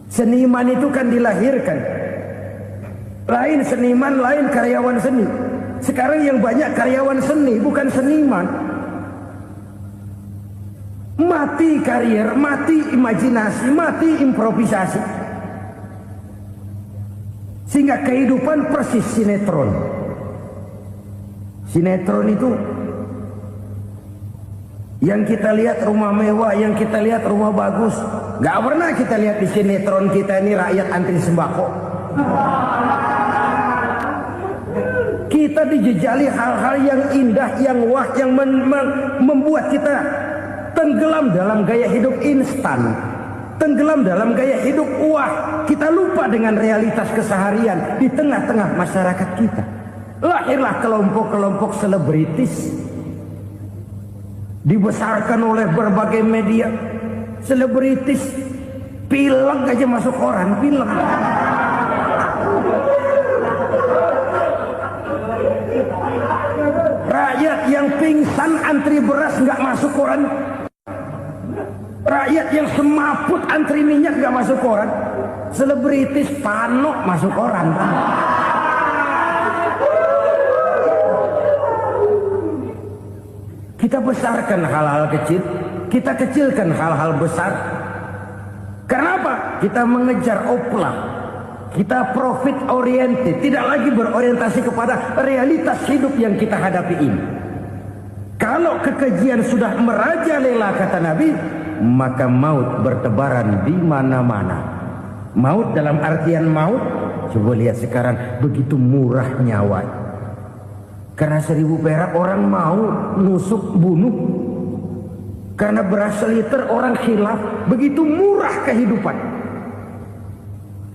Seniman itu kan dilahirkan. Lain seniman, lain karyawan seni. Sekarang yang banyak karyawan seni, bukan seniman. Mati karir, mati imajinasi, mati improvisasi. Sehingga kehidupan persis sinetron. Sinetron itu yang kita lihat rumah mewah, yang kita lihat rumah bagus. Gak pernah kita lihat di sinetron kita ini rakyat antri sembako. Kita dijejali hal-hal yang indah, yang wah, yang membuat kita tenggelam dalam gaya hidup instan, tenggelam dalam gaya hidup wah. Kita lupa dengan realitas keseharian di tengah-tengah masyarakat kita. Lahirlah kelompok-kelompok selebritis, dibesarkan oleh berbagai media. Selebritis pilek aja masuk koran, pilek. Rakyat yang pingsan antri beras nggak masuk koran. Rakyat yang semaput antri minyak nggak masuk koran. Selebritis panok masuk koran. Kita besarkan hal-hal kecil, kita kecilkan hal-hal besar. Karena apa? Kita mengejar oplah. Kita profit oriented, tidak lagi berorientasi kepada realitas hidup yang kita hadapi ini. Kalau kekejian sudah merajalela, kata Nabi, maka maut bertebaran di mana-mana. Maut dalam artian maut, coba lihat sekarang begitu murah nyawa. Karena 1000 perak orang mau nusuk bunuh. Karena beras seliter orang khilaf, begitu murah kehidupan.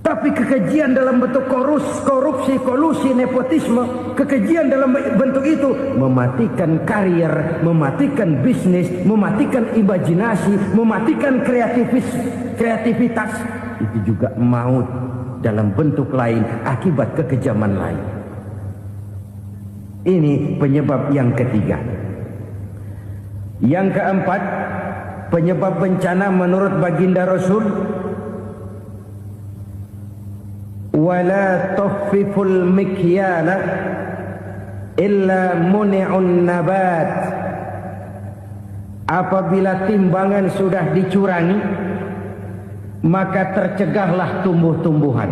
Tapi kekejian dalam bentuk korupsi, kolusi, nepotisme, kekejian dalam bentuk itu mematikan karir, mematikan bisnis, mematikan imajinasi, mematikan kreativitas. Itu juga maut dalam bentuk lain akibat kekejaman lain. Ini penyebab yang ketiga. Yang keempat, penyebab bencana menurut baginda Rasul, wala tuffiful mikyala illa muni'un nabat. Apabila timbangan sudah dicurangi, maka tercegahlah tumbuh-tumbuhan.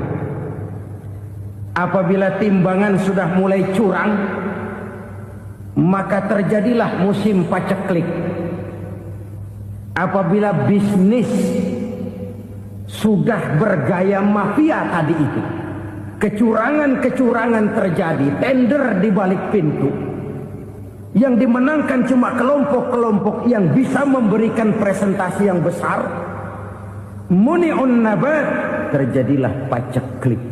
Apabila timbangan sudah mulai curang, maka terjadilah musim paceklik. Apabila bisnis sudah bergaya mafia tadi itu, kecurangan-kecurangan terjadi, tender di balik pintu, yang dimenangkan cuma kelompok-kelompok yang bisa memberikan presentasi yang besar, muni'un nabat, terjadilah paceklik.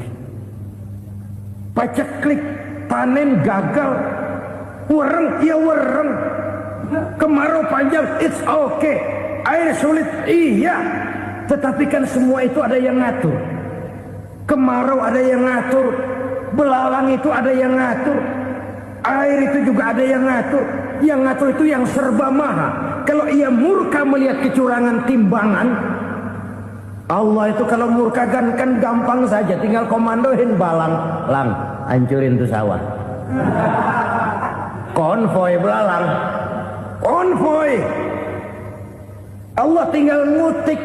Paceklik, panen gagal, wereng ya wereng, kemarau panjang, it's okay, air sulit, iya, tetapi kan semua itu ada yang ngatur. Kemarau ada yang ngatur, belalang itu ada yang ngatur, air itu juga ada yang ngatur. Yang ngatur itu yang serba maha. Kalau ia murka melihat kecurangan timbangan, Allah itu kalau murka kan gampang saja, tinggal komandoin balang, lang, hancurin tuh sawah. Konvoy belalang, konvoy. Allah tinggal ngutik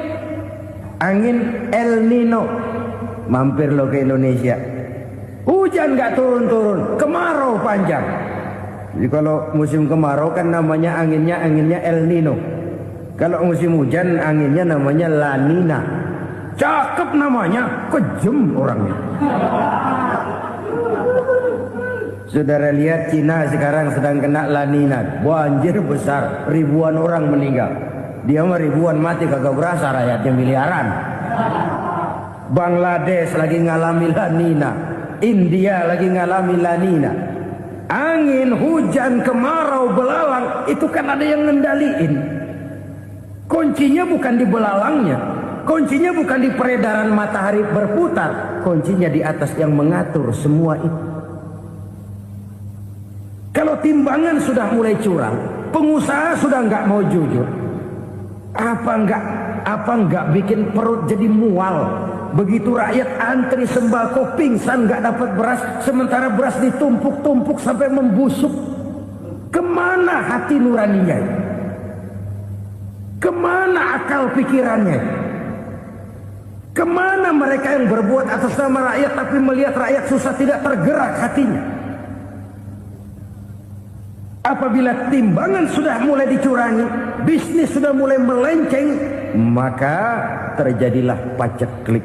angin El Nino, mampir lo ke Indonesia. Hujan nggak turun-turun, kemarau panjang. Jadi kalau musim kemarau kan namanya anginnya El Nino. Kalau musim hujan anginnya namanya La Nina. Cakep namanya, kejem orangnya. Saudara lihat Cina sekarang sedang kena La Nina, banjir besar, ribuan orang meninggal. Dia mah ribuan mati kagak berasa, rakyatnya miliaran. Bangladesh lagi ngalami La Nina, India lagi ngalami La Nina. Angin, hujan, kemarau, belalang, itu kan ada yang ngendaliin. Kuncinya bukan di belalangnya, kuncinya bukan di peredaran matahari berputar, kuncinya di atas yang mengatur semua itu. Kalau timbangan sudah mulai curang, pengusaha sudah nggak mau jujur, apa nggak bikin perut jadi mual? Begitu rakyat antri sembako pingsan nggak dapat beras, sementara beras ditumpuk-tumpuk sampai membusuk. Kemana hati nuraninya? Kemana akal pikirannya? Kemana mereka yang berbuat atas nama rakyat tapi melihat rakyat susah tidak tergerak hatinya? Apabila timbangan sudah mulai dicurangi, bisnis sudah mulai melenceng, maka terjadilah paceklik.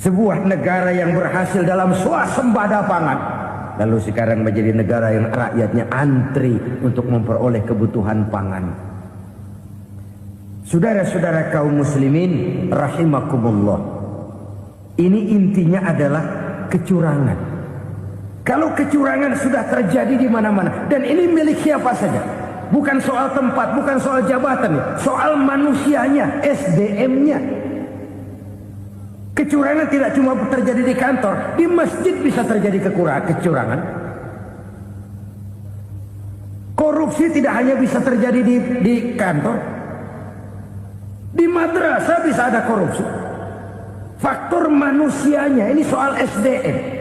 Sebuah negara yang berhasil dalam swasembada pangan, lalu sekarang menjadi negara yang rakyatnya antri untuk memperoleh kebutuhan pangan. Saudara-saudara kaum muslimin rahimakumullah, ini intinya adalah kecurangan. Kalau kecurangan sudah terjadi di mana-mana, dan ini milik siapa saja, bukan soal tempat, bukan soal jabatan, soal manusianya, SDM-nya. Kecurangan tidak cuma terjadi di kantor, di masjid bisa terjadi kecurangan. Korupsi tidak hanya bisa terjadi di kantor, di madrasah bisa ada korupsi. Faktor manusianya, ini soal SDM.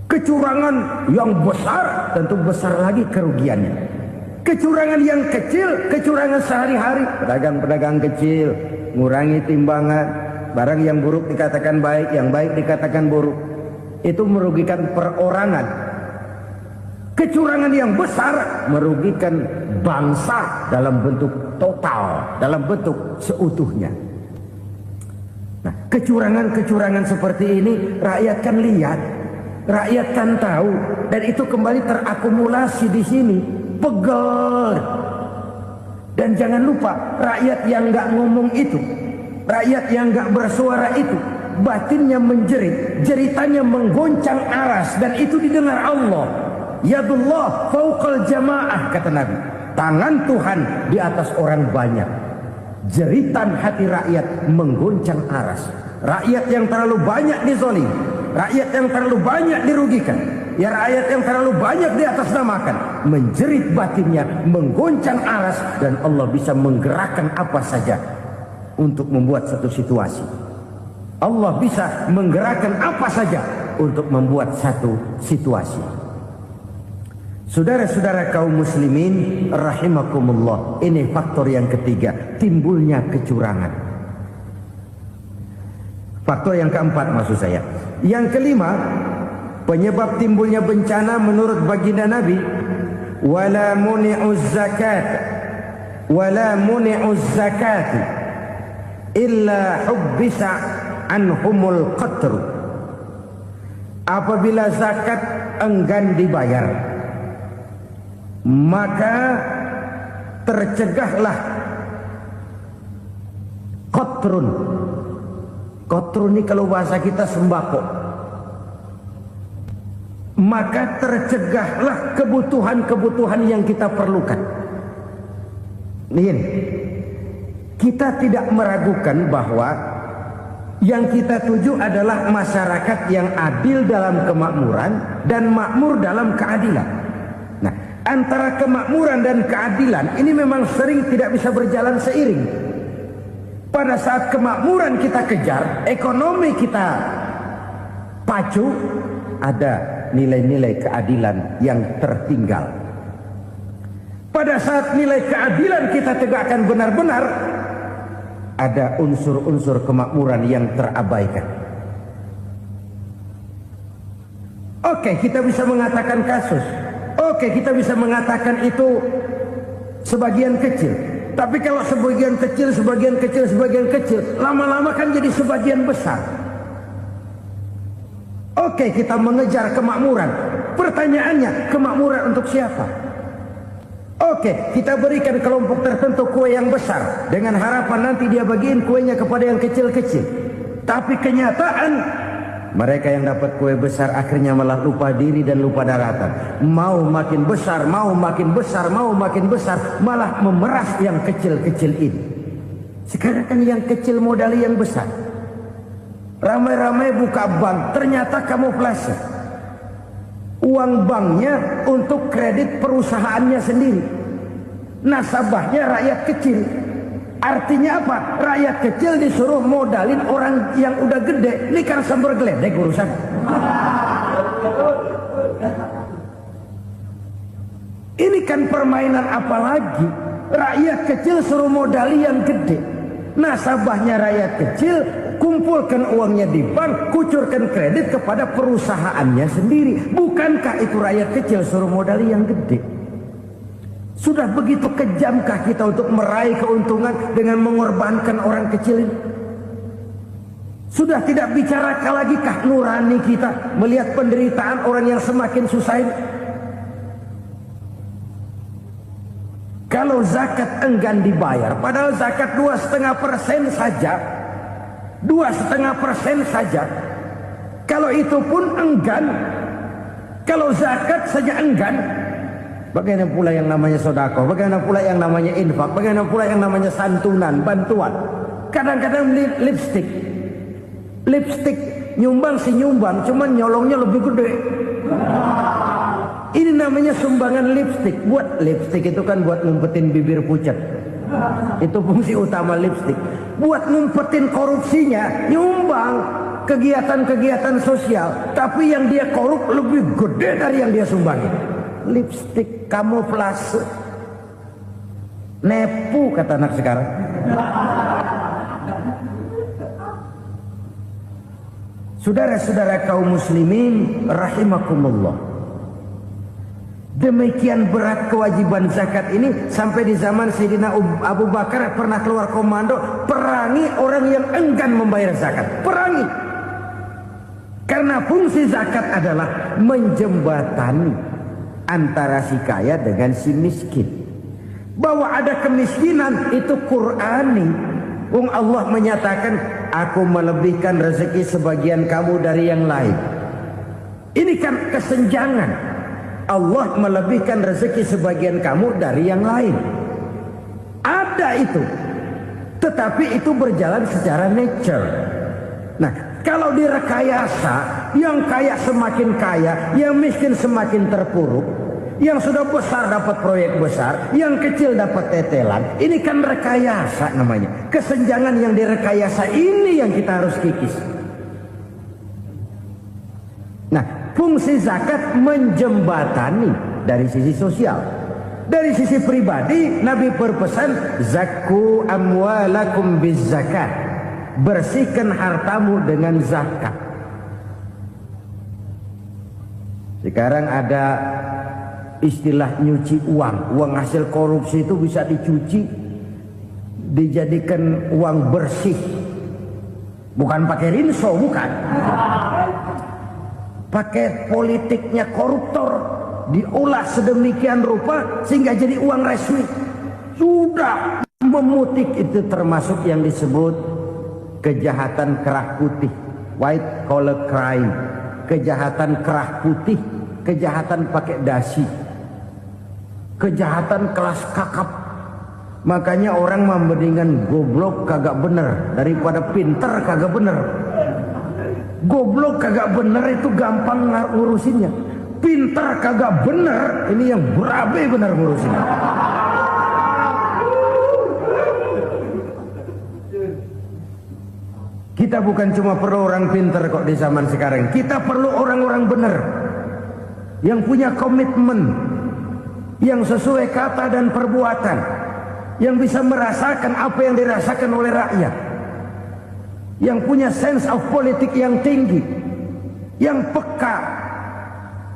Kecurangan yang besar tentu besar lagi kerugiannya. Kecurangan yang kecil, kecurangan sehari-hari, pedagang-pedagang kecil ngurangi timbangan, barang yang buruk dikatakan baik, yang baik dikatakan buruk, itu merugikan perorangan. Kecurangan yang besar merugikan bangsa dalam bentuk total, dalam bentuk seutuhnya. Nah, kecurangan-kecurangan seperti ini rakyat kan lihat, rakyat kan tahu, dan itu kembali terakumulasi di sini, pegel. Dan jangan lupa, rakyat yang nggak ngomong itu, rakyat yang nggak bersuara itu, batinnya menjerit, jeritannya menggoncang aras, dan itu didengar Allah. Yadullah fauqal jamaah, kata Nabi. Tangan Tuhan di atas orang banyak. Jeritan hati rakyat menggoncang aras. Rakyat yang terlalu banyak dizolimi, rakyat yang terlalu banyak dirugikan, Ya rakyat yang terlalu banyak di atas namakan, menjerit batinnya, menggoncang aras, dan Allah bisa menggerakkan apa saja untuk membuat satu situasi. Allah bisa menggerakkan apa saja untuk membuat satu situasi. Saudara-saudara kaum muslimin rahimakumullah, ini faktor yang ketiga, timbulnya kecurangan. Faktor yang keempat maksud saya. Yang kelima, penyebab timbulnya bencana menurut baginda Nabi, wala muni'uz zakat wala muni'uz zakat illa hubbisa anhumul qatr. Apabila zakat enggan dibayar, maka tercegahlah qatrun. Qatrun ini kalau bahasa kita sembako. Maka tercegahlah kebutuhan-kebutuhan yang kita perlukan. Ini, kita tidak meragukan bahwa yang kita tuju adalah masyarakat yang adil dalam kemakmuran dan makmur dalam keadilan. Nah, antara kemakmuran dan keadilan ini memang sering tidak bisa berjalan seiring. Pada saat kemakmuran kita kejar, ekonomi kita pacu, ada nilai-nilai keadilan yang tertinggal. Pada saat nilai keadilan kita tegakkan benar-benar, ada unsur-unsur kemakmuran yang terabaikan. Oke, kita bisa mengatakan kasus. Oke, kita bisa mengatakan itu sebagian kecil. Tapi kalau sebagian kecil, lama-lama kan jadi sebagian besar. Oke, kita mengejar kemakmuran. Pertanyaannya, kemakmuran untuk siapa? Oke, kita berikan kelompok tertentu kue yang besar dengan harapan nanti dia bagiin kuenya kepada yang kecil-kecil. Tapi kenyataan, mereka yang dapat kue besar akhirnya malah lupa diri dan lupa daratan. Mau makin besar, malah memeras yang kecil-kecil ini. Sekarang kan yang kecil modali yang besar. Ramai-ramai buka bank, ternyata kamuflase. Uang banknya untuk kredit perusahaannya sendiri. Nasabahnya rakyat kecil. Artinya apa? Rakyat kecil disuruh modalin orang yang udah gede. Ini kan sumber geledek urusan. Ini kan permainan apa lagi? Rakyat kecil suruh modali yang gede. Nasabahnya rakyat kecil, kumpulkan uangnya di bank, kucurkan kredit kepada perusahaannya sendiri. Bukankah itu rakyat kecil suruh modali yang gede? Sudah begitu kejamkah kita untuk meraih keuntungan dengan mengorbankan orang kecil ini? Sudah tidak bicara lagi kah nurani kita melihat penderitaan orang yang semakin susah ini? Kalau zakat enggan dibayar, padahal zakat 2,5% saja, 2,5% saja. Kalau itu pun enggan, kalau zakat saja enggan, bagaimana pula yang namanya sedekah, bagaimana pula yang namanya infak, bagaimana pula yang namanya santunan, bantuan. Kadang-kadang lipstick nyumbang si nyumbang, cuman nyolongnya lebih gede. Ini namanya sumbangan lipstick. Buat lipstick itu kan buat ngumpetin bibir pucat. Itu fungsi utama lipstick. Buat ngumpetin korupsinya, nyumbang kegiatan-kegiatan sosial, tapi yang dia korup lebih gede dari yang dia sumbangin. Lipstick kamuflase, nepu kata anak sekarang. Saudara-saudara kaum muslimin rahimakumullah, demikian berat kewajiban zakat ini sampai di zaman Sayyidina Abu Bakar pernah keluar komando perangi orang yang enggan membayar zakat. Perangi, karena fungsi zakat adalah menjembatani antara si kaya dengan si miskin. Bahwa ada kemiskinan itu Qur'ani. Allah menyatakan, aku melebihkan rezeki sebagian kamu dari yang lain. Ini kan kesenjangan. Allah melebihkan rezeki sebagian kamu dari yang lain. Ada itu. Tetapi itu berjalan secara nature. Nah, kalau direkayasa, Yang kaya semakin kaya, yang miskin semakin terpuruk. Yang sudah besar dapat proyek besar, yang kecil dapat tetelan. Ini kan rekayasa namanya. Kesenjangan yang direkayasa ini yang kita harus kikis. Nah, fungsi zakat menjembatani dari sisi sosial. Dari sisi pribadi, Nabi berpesan, zakku amwalakum biz zakat. Bersihkan hartamu dengan zakat. Sekarang ada istilah nyuci uang. Uang hasil korupsi itu bisa dicuci, dijadikan uang bersih. Bukan pakai rinso, bukan. Pakai politiknya koruptor, diolah sedemikian rupa sehingga jadi uang resmi. Sudah memutik, itu termasuk yang disebut kejahatan kerah putih, white collar crime. Kejahatan kerah putih, kejahatan pakai dasi, kejahatan kelas kakap. Makanya orang mendingan goblok kagak bener daripada pinter kagak bener. Goblok kagak bener itu gampang ngurusinnya. Pinter kagak bener, ini yang berabe bener ngurusinnya. Kita bukan cuma perlu orang pinter kok di zaman sekarang. Kita perlu orang-orang benar, yang punya komitmen, yang sesuai kata dan perbuatan, yang bisa merasakan apa yang dirasakan oleh rakyat, yang punya sense of politik yang tinggi, yang peka,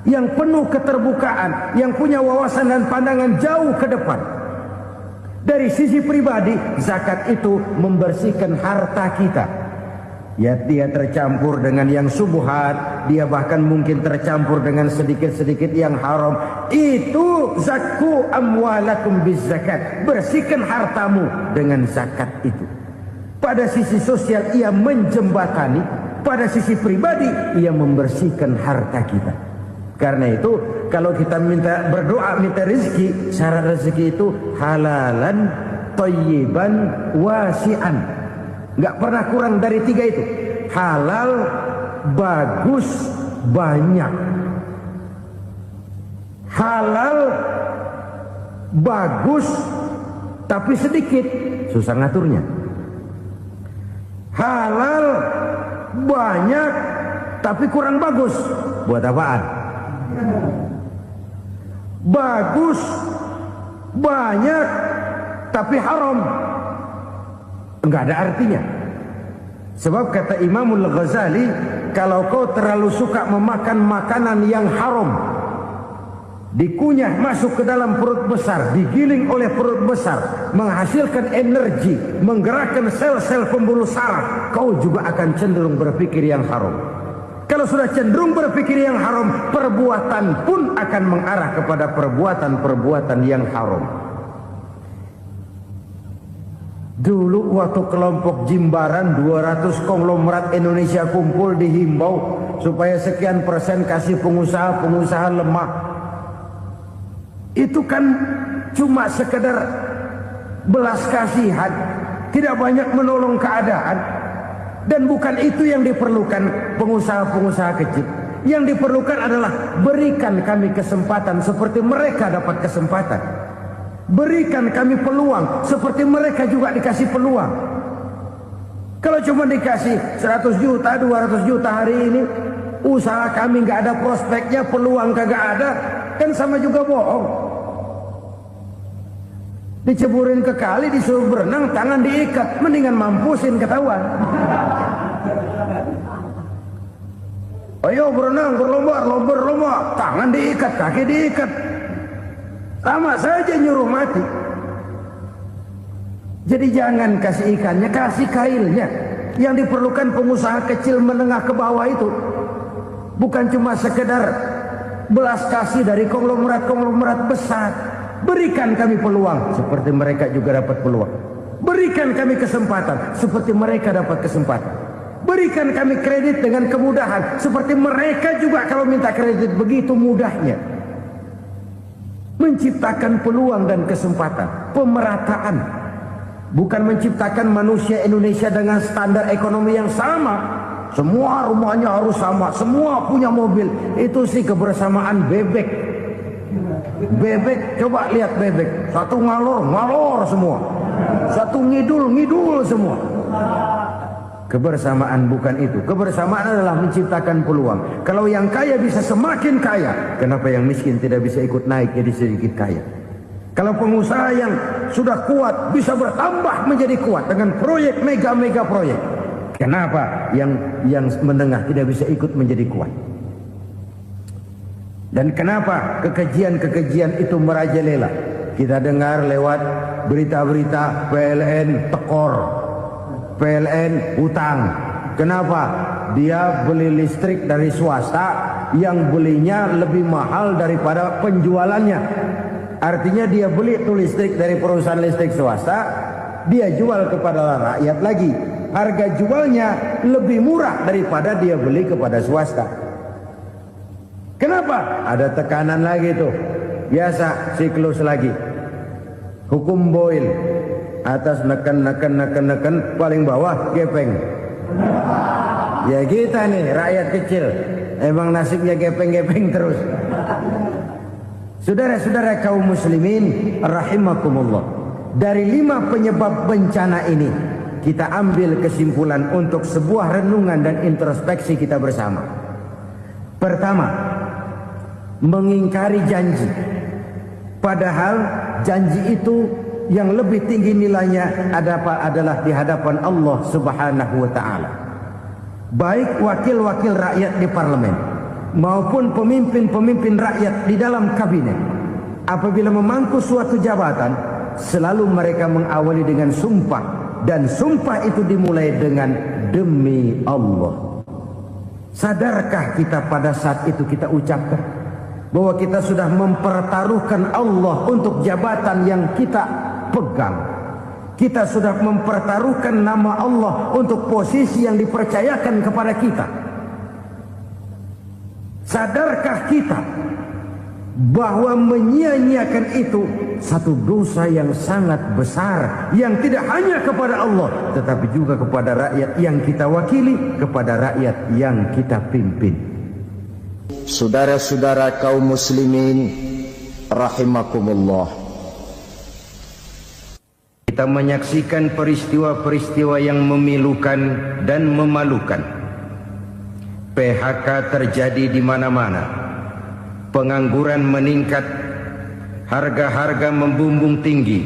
yang penuh keterbukaan, yang punya wawasan dan pandangan jauh ke depan. Dari sisi pribadi, zakat itu membersihkan harta kita. Ya, dia tercampur dengan yang subuhat, dia bahkan mungkin tercampur dengan sedikit-sedikit yang haram. Itu zakku amwalakum biz zakat. Bersihkan hartamu dengan zakat itu. Pada sisi sosial ia menjembatani, pada sisi pribadi ia membersihkan harta kita. Karena itu kalau kita minta berdoa minta rezeki, syarat rezeki itu halalan thayyiban wasi'an. Nggak pernah kurang dari 3 itu. Halal, bagus, banyak. Halal, bagus, tapi sedikit, susah ngaturnya. Halal, banyak, tapi kurang bagus. Buat apaan? Bagus, banyak, tapi haram. Enggak ada artinya. Sebab kata Imamul Ghazali, kalau kau terlalu suka memakan makanan yang haram, dikunyah masuk ke dalam perut besar, digiling oleh perut besar, menghasilkan energi, menggerakkan sel-sel pembuluh saraf, kau juga akan cenderung berpikir yang haram. Kalau sudah cenderung berpikir yang haram, perbuatan pun akan mengarah kepada perbuatan-perbuatan yang haram. Dulu waktu kelompok Jimbaran 200 konglomerat Indonesia kumpul dihimbau supaya sekian persen kasih pengusaha lemah. Itu kan cuma sekedar belas kasihan, tidak banyak menolong keadaan. Dan bukan itu yang diperlukan pengusaha-pengusaha kecil. Yang diperlukan adalah berikan kami kesempatan seperti mereka dapat kesempatan. Berikan kami peluang seperti mereka juga dikasih peluang. Kalau cuma dikasih 100 juta, 200 juta hari ini, usaha kami nggak ada prospeknya, peluang kagak ada, kan sama juga bohong. Diceburin ke kali, disuruh berenang, tangan diikat, mendingan mampusin ketahuan. Ayo berenang, berlomba, tangan diikat, kaki diikat. Sama saja nyuruh mati. Jadi jangan kasih ikannya, kasih kailnya. Yang diperlukan pengusaha kecil menengah ke bawah itu bukan cuma sekedar belas kasih dari konglomerat-konglomerat besar. Berikan kami peluang seperti mereka juga dapat peluang. Berikan kami kesempatan seperti mereka dapat kesempatan. Berikan kami kredit dengan kemudahan seperti mereka juga kalau minta kredit begitu mudahnya. Menciptakan peluang dan kesempatan, pemerataan. Bukan menciptakan manusia Indonesia dengan standar ekonomi yang sama, semua rumahnya harus sama, semua punya mobil. Itu sih kebersamaan bebek. Bebek, coba lihat bebek, satu ngalor semua, satu ngidul semua. Kebersamaan bukan itu. Kebersamaan adalah menciptakan peluang. Kalau yang kaya bisa semakin kaya, kenapa yang miskin tidak bisa ikut naik jadi sedikit kaya? Kalau pengusaha yang sudah kuat bisa bertambah menjadi kuat dengan proyek mega proyek, kenapa yang menengah tidak bisa ikut menjadi kuat? Dan kenapa kekejian itu merajalela? Kita dengar lewat berita-berita PLN tekor, PLN hutang. Kenapa? Dia beli listrik dari swasta yang belinya lebih mahal daripada penjualannya. Artinya dia beli itu listrik dari perusahaan listrik swasta, dia jual kepada rakyat lagi. Harga jualnya lebih murah daripada dia beli kepada swasta. Kenapa? Ada tekanan lagi tuh. Biasa siklus lagi. Hukum Boyle. Atas neken, paling bawah gepeng. Ya kita nih rakyat kecil, emang nasibnya gepeng terus. Saudara-saudara kaum muslimin rahimakumullah, dari 5 penyebab bencana ini kita ambil kesimpulan untuk sebuah renungan dan introspeksi kita bersama. Pertama, mengingkari janji, padahal janji itu yang lebih tinggi nilainya adalah di hadapan Allah Subhanahu wa ta'ala. Baik wakil-wakil rakyat di parlemen maupun pemimpin-pemimpin rakyat di dalam kabinet, apabila memangku suatu jabatan, selalu mereka mengawali dengan sumpah, dan sumpah itu dimulai dengan demi Allah. Sadarkah kita pada saat itu kita ucapkan bahwa kita sudah mempertaruhkan Allah untuk jabatan yang kita pegang? Kita sudah mempertaruhkan nama Allah untuk posisi yang dipercayakan kepada kita. Sadarkah kita bahwa menyia-nyiakan itu satu dosa yang sangat besar, yang tidak hanya kepada Allah tetapi juga kepada rakyat yang kita wakili, kepada rakyat yang kita pimpin. Saudara-saudara kaum muslimin rahimakumullah, kita menyaksikan peristiwa-peristiwa yang memilukan dan memalukan. PHK terjadi di mana-mana, pengangguran meningkat, harga-harga membumbung tinggi,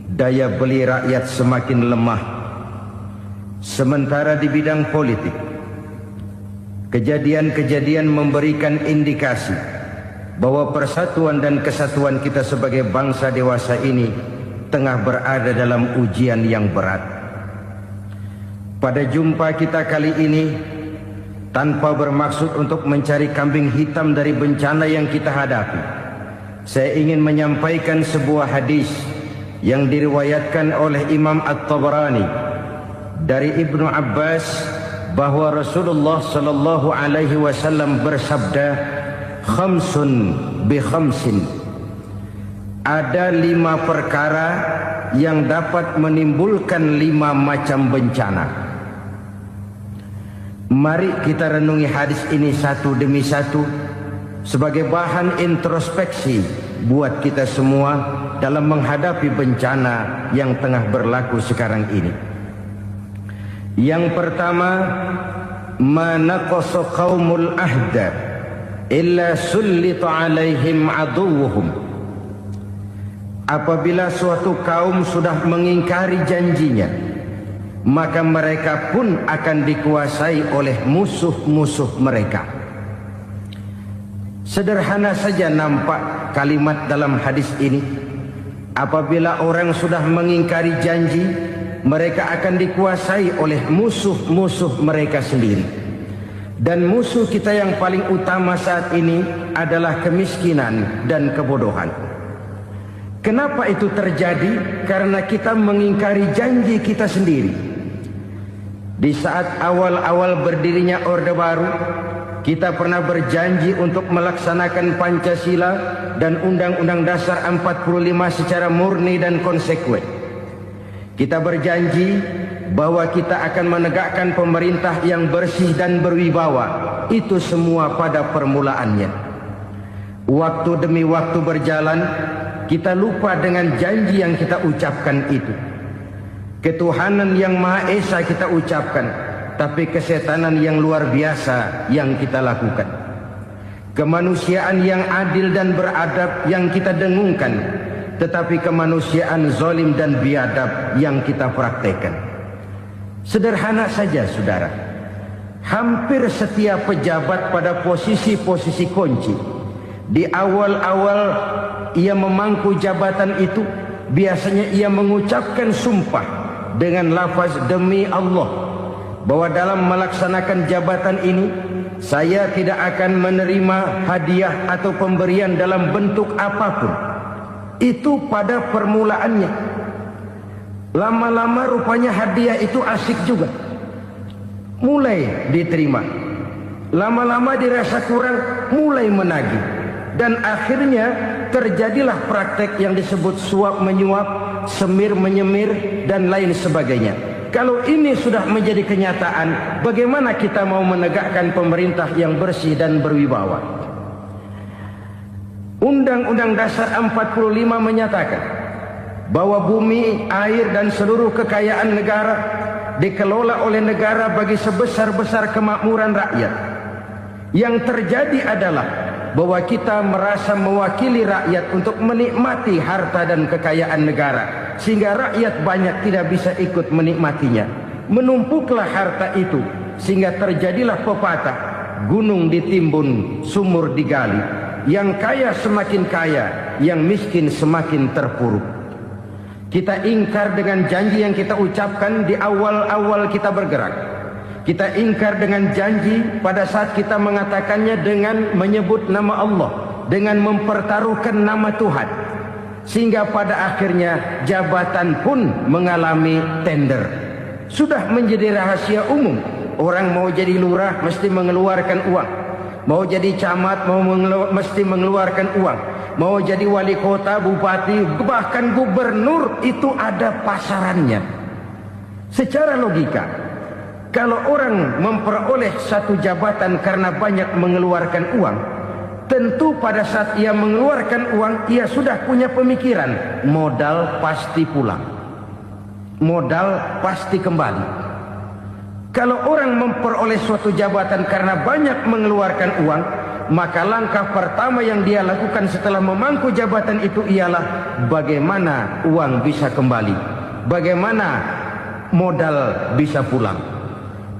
daya beli rakyat semakin lemah. Sementara di bidang politik, kejadian-kejadian memberikan indikasi bahwa persatuan dan kesatuan kita sebagai bangsa dewasa ini tengah berada dalam ujian yang berat. Pada jumpa kita kali ini, tanpa bermaksud untuk mencari kambing hitam dari bencana yang kita hadapi, saya ingin menyampaikan sebuah hadis yang diriwayatkan oleh Imam At-Tabarani dari Ibnu Abbas, bahwa Rasulullah sallallahu alaihi wasallam bersabda, khamsun bi khamsin, ada 5 perkara yang dapat menimbulkan 5 macam bencana. Mari kita renungi hadis ini satu demi satu sebagai bahan introspeksi buat kita semua dalam menghadapi bencana yang tengah berlaku sekarang ini. Yang pertama, manaqasa qaumul ahda illa sullita alaihim aduwwuhum. Apabila suatu kaum sudah mengingkari janjinya, maka mereka pun akan dikuasai oleh musuh-musuh mereka. Sederhana saja nampak kalimat dalam hadis ini. Apabila orang sudah mengingkari janji, mereka akan dikuasai oleh musuh-musuh mereka sendiri. Dan musuh kita yang paling utama saat ini adalah kemiskinan dan kebodohan. Kenapa itu terjadi? Karena kita mengingkari janji kita sendiri. Di saat awal-awal berdirinya Orde Baru, kita pernah berjanji untuk melaksanakan Pancasila dan Undang-Undang Dasar 45 secara murni dan konsekuen. Kita berjanji bahwa kita akan menegakkan pemerintah yang bersih dan berwibawa. Itu semua pada permulaannya. Waktu demi waktu berjalan, kita lupa dengan janji yang kita ucapkan itu. Ketuhanan yang Maha Esa kita ucapkan, tapi kesetanan yang luar biasa yang kita lakukan. Kemanusiaan yang adil dan beradab yang kita dengungkan, tetapi kemanusiaan zalim dan biadab yang kita praktekkan. Sederhana saja saudara, hampir setiap pejabat pada posisi-posisi kunci, di awal-awal ia memangku jabatan itu, biasanya ia mengucapkan sumpah dengan lafaz demi Allah, bahwa dalam melaksanakan jabatan ini saya tidak akan menerima hadiah atau pemberian dalam bentuk apapun. Itu pada permulaannya. Lama-lama rupanya hadiah itu asik juga, mulai diterima. Lama-lama dirasa kurang, mulai menagih. Dan akhirnya terjadilah praktek yang disebut suap menyuap, semir menyemir, dan lain sebagainya. Kalau ini sudah menjadi kenyataan, bagaimana kita mau menegakkan pemerintah yang bersih dan berwibawa? Undang-Undang Dasar 45 menyatakan bahwa bumi, air, dan seluruh kekayaan negara dikelola oleh negara bagi sebesar-besar kemakmuran rakyat. Yang terjadi adalah bahwa kita merasa mewakili rakyat untuk menikmati harta dan kekayaan negara, sehingga rakyat banyak tidak bisa ikut menikmatinya. Menumpuklah harta itu sehingga terjadilah pepatah, gunung ditimbun, sumur digali. Yang kaya semakin kaya, yang miskin semakin terpuruk. Kita ingkar dengan janji yang kita ucapkan di awal-awal kita bergerak. Kita ingkar dengan janji pada saat kita mengatakannya dengan menyebut nama Allah, dengan mempertaruhkan nama Tuhan. Sehingga pada akhirnya jabatan pun mengalami tender. Sudah menjadi rahasia umum. Orang mau jadi lurah mesti mengeluarkan uang. Mau jadi camat mesti mengeluarkan uang. Mau jadi wali kota, bupati, bahkan gubernur, itu ada pasarannya. Secara logika, kalau orang memperoleh satu jabatan karena banyak mengeluarkan uang, tentu pada saat ia mengeluarkan uang, ia sudah punya pemikiran, modal pasti pulang, modal pasti kembali. Kalau orang memperoleh suatu jabatan karena banyak mengeluarkan uang, maka langkah pertama yang dia lakukan setelah memangku jabatan itu ialah bagaimana uang bisa kembali, bagaimana modal bisa pulang.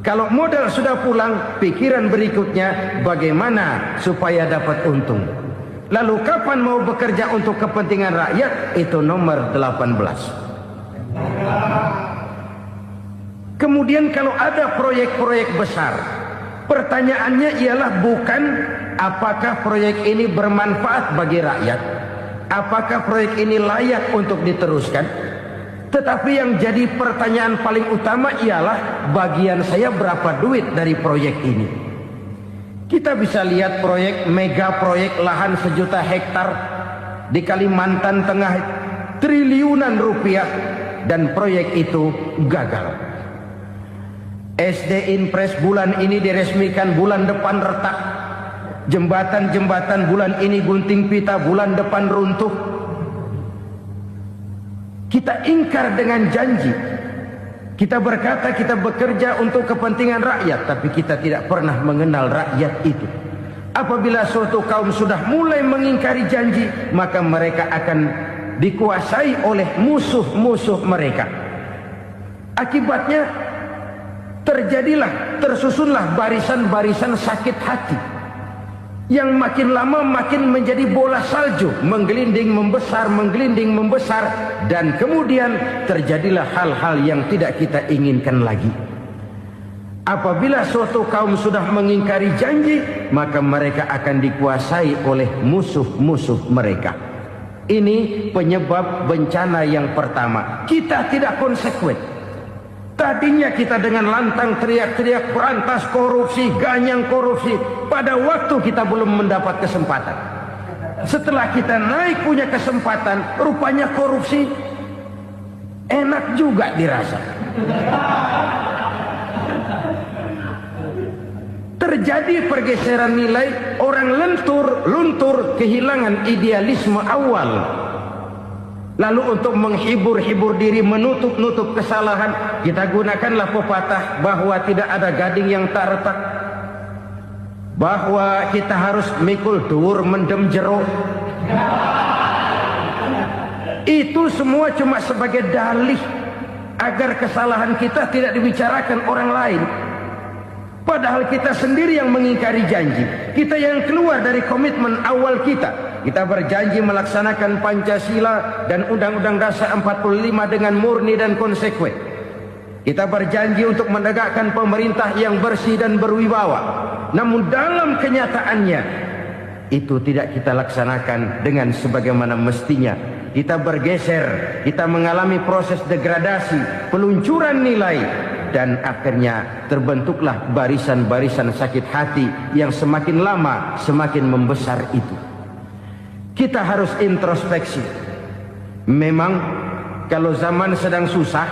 Kalau modal sudah pulang, pikiran berikutnya bagaimana supaya dapat untung. Lalu kapan mau bekerja untuk kepentingan rakyat? Itu nomor 18. Kemudian kalau ada proyek-proyek besar, pertanyaannya ialah bukan apakah proyek ini bermanfaat bagi rakyat, apakah proyek ini layak untuk diteruskan, tetapi yang jadi pertanyaan paling utama ialah bagian saya berapa duit dari proyek ini. Kita bisa lihat proyek, mega proyek lahan 1 juta hektar di Kalimantan Tengah, triliunan rupiah, dan proyek itu gagal. SD Impres bulan ini diresmikan, bulan depan retak. Jembatan-jembatan bulan ini gunting pita, bulan depan runtuh. Kita ingkar dengan janji. Kita berkata kita bekerja untuk kepentingan rakyat, tapi kita tidak pernah mengenal rakyat itu. Apabila suatu kaum sudah mulai mengingkari janji, maka mereka akan dikuasai oleh musuh-musuh mereka. Akibatnya tersusunlah barisan-barisan sakit hati yang makin lama makin menjadi bola salju, menggelinding membesar, dan kemudian terjadilah hal-hal yang tidak kita inginkan lagi. Apabila suatu kaum sudah mengingkari janji, maka mereka akan dikuasai oleh musuh-musuh mereka. Ini penyebab bencana yang pertama. Kita tidak konsekuen. Tadinya kita dengan lantang teriak-teriak berantas korupsi, ganyang korupsi. Pada waktu kita belum mendapat kesempatan. Setelah kita naik punya kesempatan, rupanya korupsi enak juga dirasa. Terjadi pergeseran nilai, orang luntur kehilangan idealisme awal. Lalu untuk menghibur-hibur diri, menutup-nutup kesalahan, kita gunakanlah pepatah bahwa tidak ada gading yang tak retak, bahwa kita harus mikul dur mendem jero. Itu semua cuma sebagai dalih agar kesalahan kita tidak dibicarakan orang lain. Padahal kita sendiri yang mengingkari janji. Kita yang keluar dari komitmen awal kita. Kita berjanji melaksanakan Pancasila dan Undang-Undang Dasar 45 dengan murni dan konsekuen. Kita berjanji untuk menegakkan pemerintah yang bersih dan berwibawa. Namun dalam kenyataannya itu tidak kita laksanakan dengan sebagaimana mestinya. Kita bergeser, kita mengalami proses degradasi, peluncuran nilai, dan akhirnya terbentuklah barisan-barisan sakit hati yang semakin lama semakin membesar itu. Kita harus introspeksi. Memang kalau zaman sedang susah,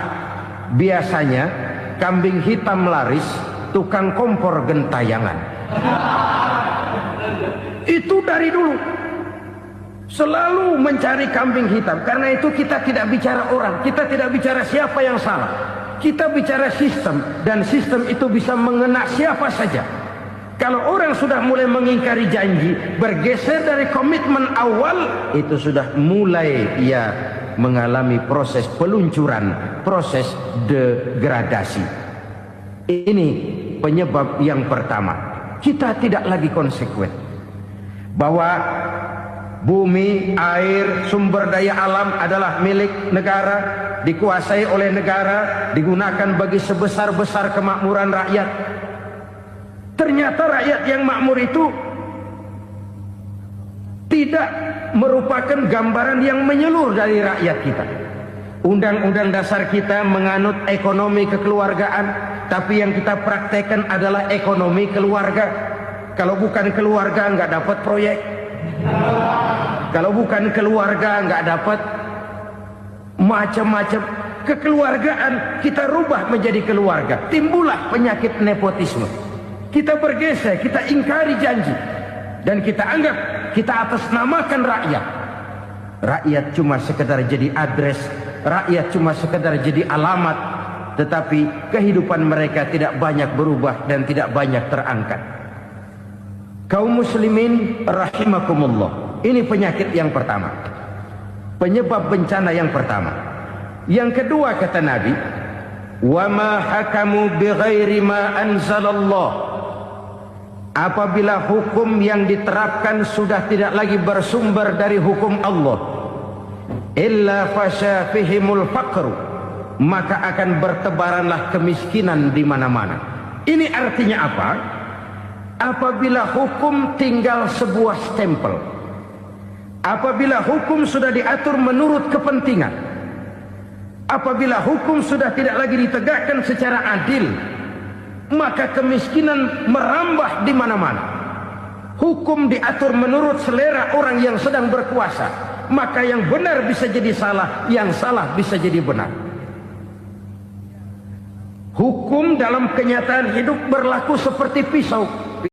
biasanya kambing hitam laris, tukang kompor gentayangan. Itu dari dulu selalu mencari kambing hitam. Karena itu kita tidak bicara orang, kita tidak bicara siapa yang salah. Kita bicara sistem, dan sistem itu bisa mengena siapa saja. Kalau orang sudah mulai mengingkari janji, bergeser dari komitmen awal, itu sudah mulai ia mengalami proses peluncuran, proses degradasi. Ini penyebab yang pertama. Kita tidak lagi konsekuen bahwa bumi, air, sumber daya alam adalah milik negara, dikuasai oleh negara, digunakan bagi sebesar-besar kemakmuran rakyat. Ternyata rakyat yang makmur itu tidak merupakan gambaran yang menyeluruh dari rakyat kita. Undang-undang dasar kita menganut ekonomi kekeluargaan, tapi yang kita praktekkan adalah ekonomi keluarga. Kalau bukan keluarga nggak dapat proyek. Kalau bukan keluarga nggak dapat macam-macam. Kekeluargaan kita rubah menjadi keluarga. Timbullah penyakit nepotisme. Kita bergeser, kita ingkari janji, dan kita anggap kita atasnamakan rakyat. Rakyat cuma sekedar jadi address, rakyat cuma sekedar jadi alamat, tetapi kehidupan mereka tidak banyak berubah dan tidak banyak terangkat. Kaum muslimin rahimakumullah, ini penyakit yang pertama, penyebab bencana yang pertama. Yang kedua kata Nabi, wa ma hakamu bighairi ma anzalallah. Apabila hukum yang diterapkan sudah tidak lagi bersumber dari hukum Allah, illa fasha fihimul faqru, maka akan bertebaranlah kemiskinan di mana-mana. Ini artinya apa? Apabila hukum tinggal sebuah stempel, apabila hukum sudah diatur menurut kepentingan, apabila hukum sudah tidak lagi ditegakkan secara adil, maka kemiskinan merambah di mana-mana. Hukum diatur menurut selera orang yang sedang berkuasa, maka yang benar bisa jadi salah, yang salah bisa jadi benar. Hukum dalam kenyataan hidup berlaku seperti pisau.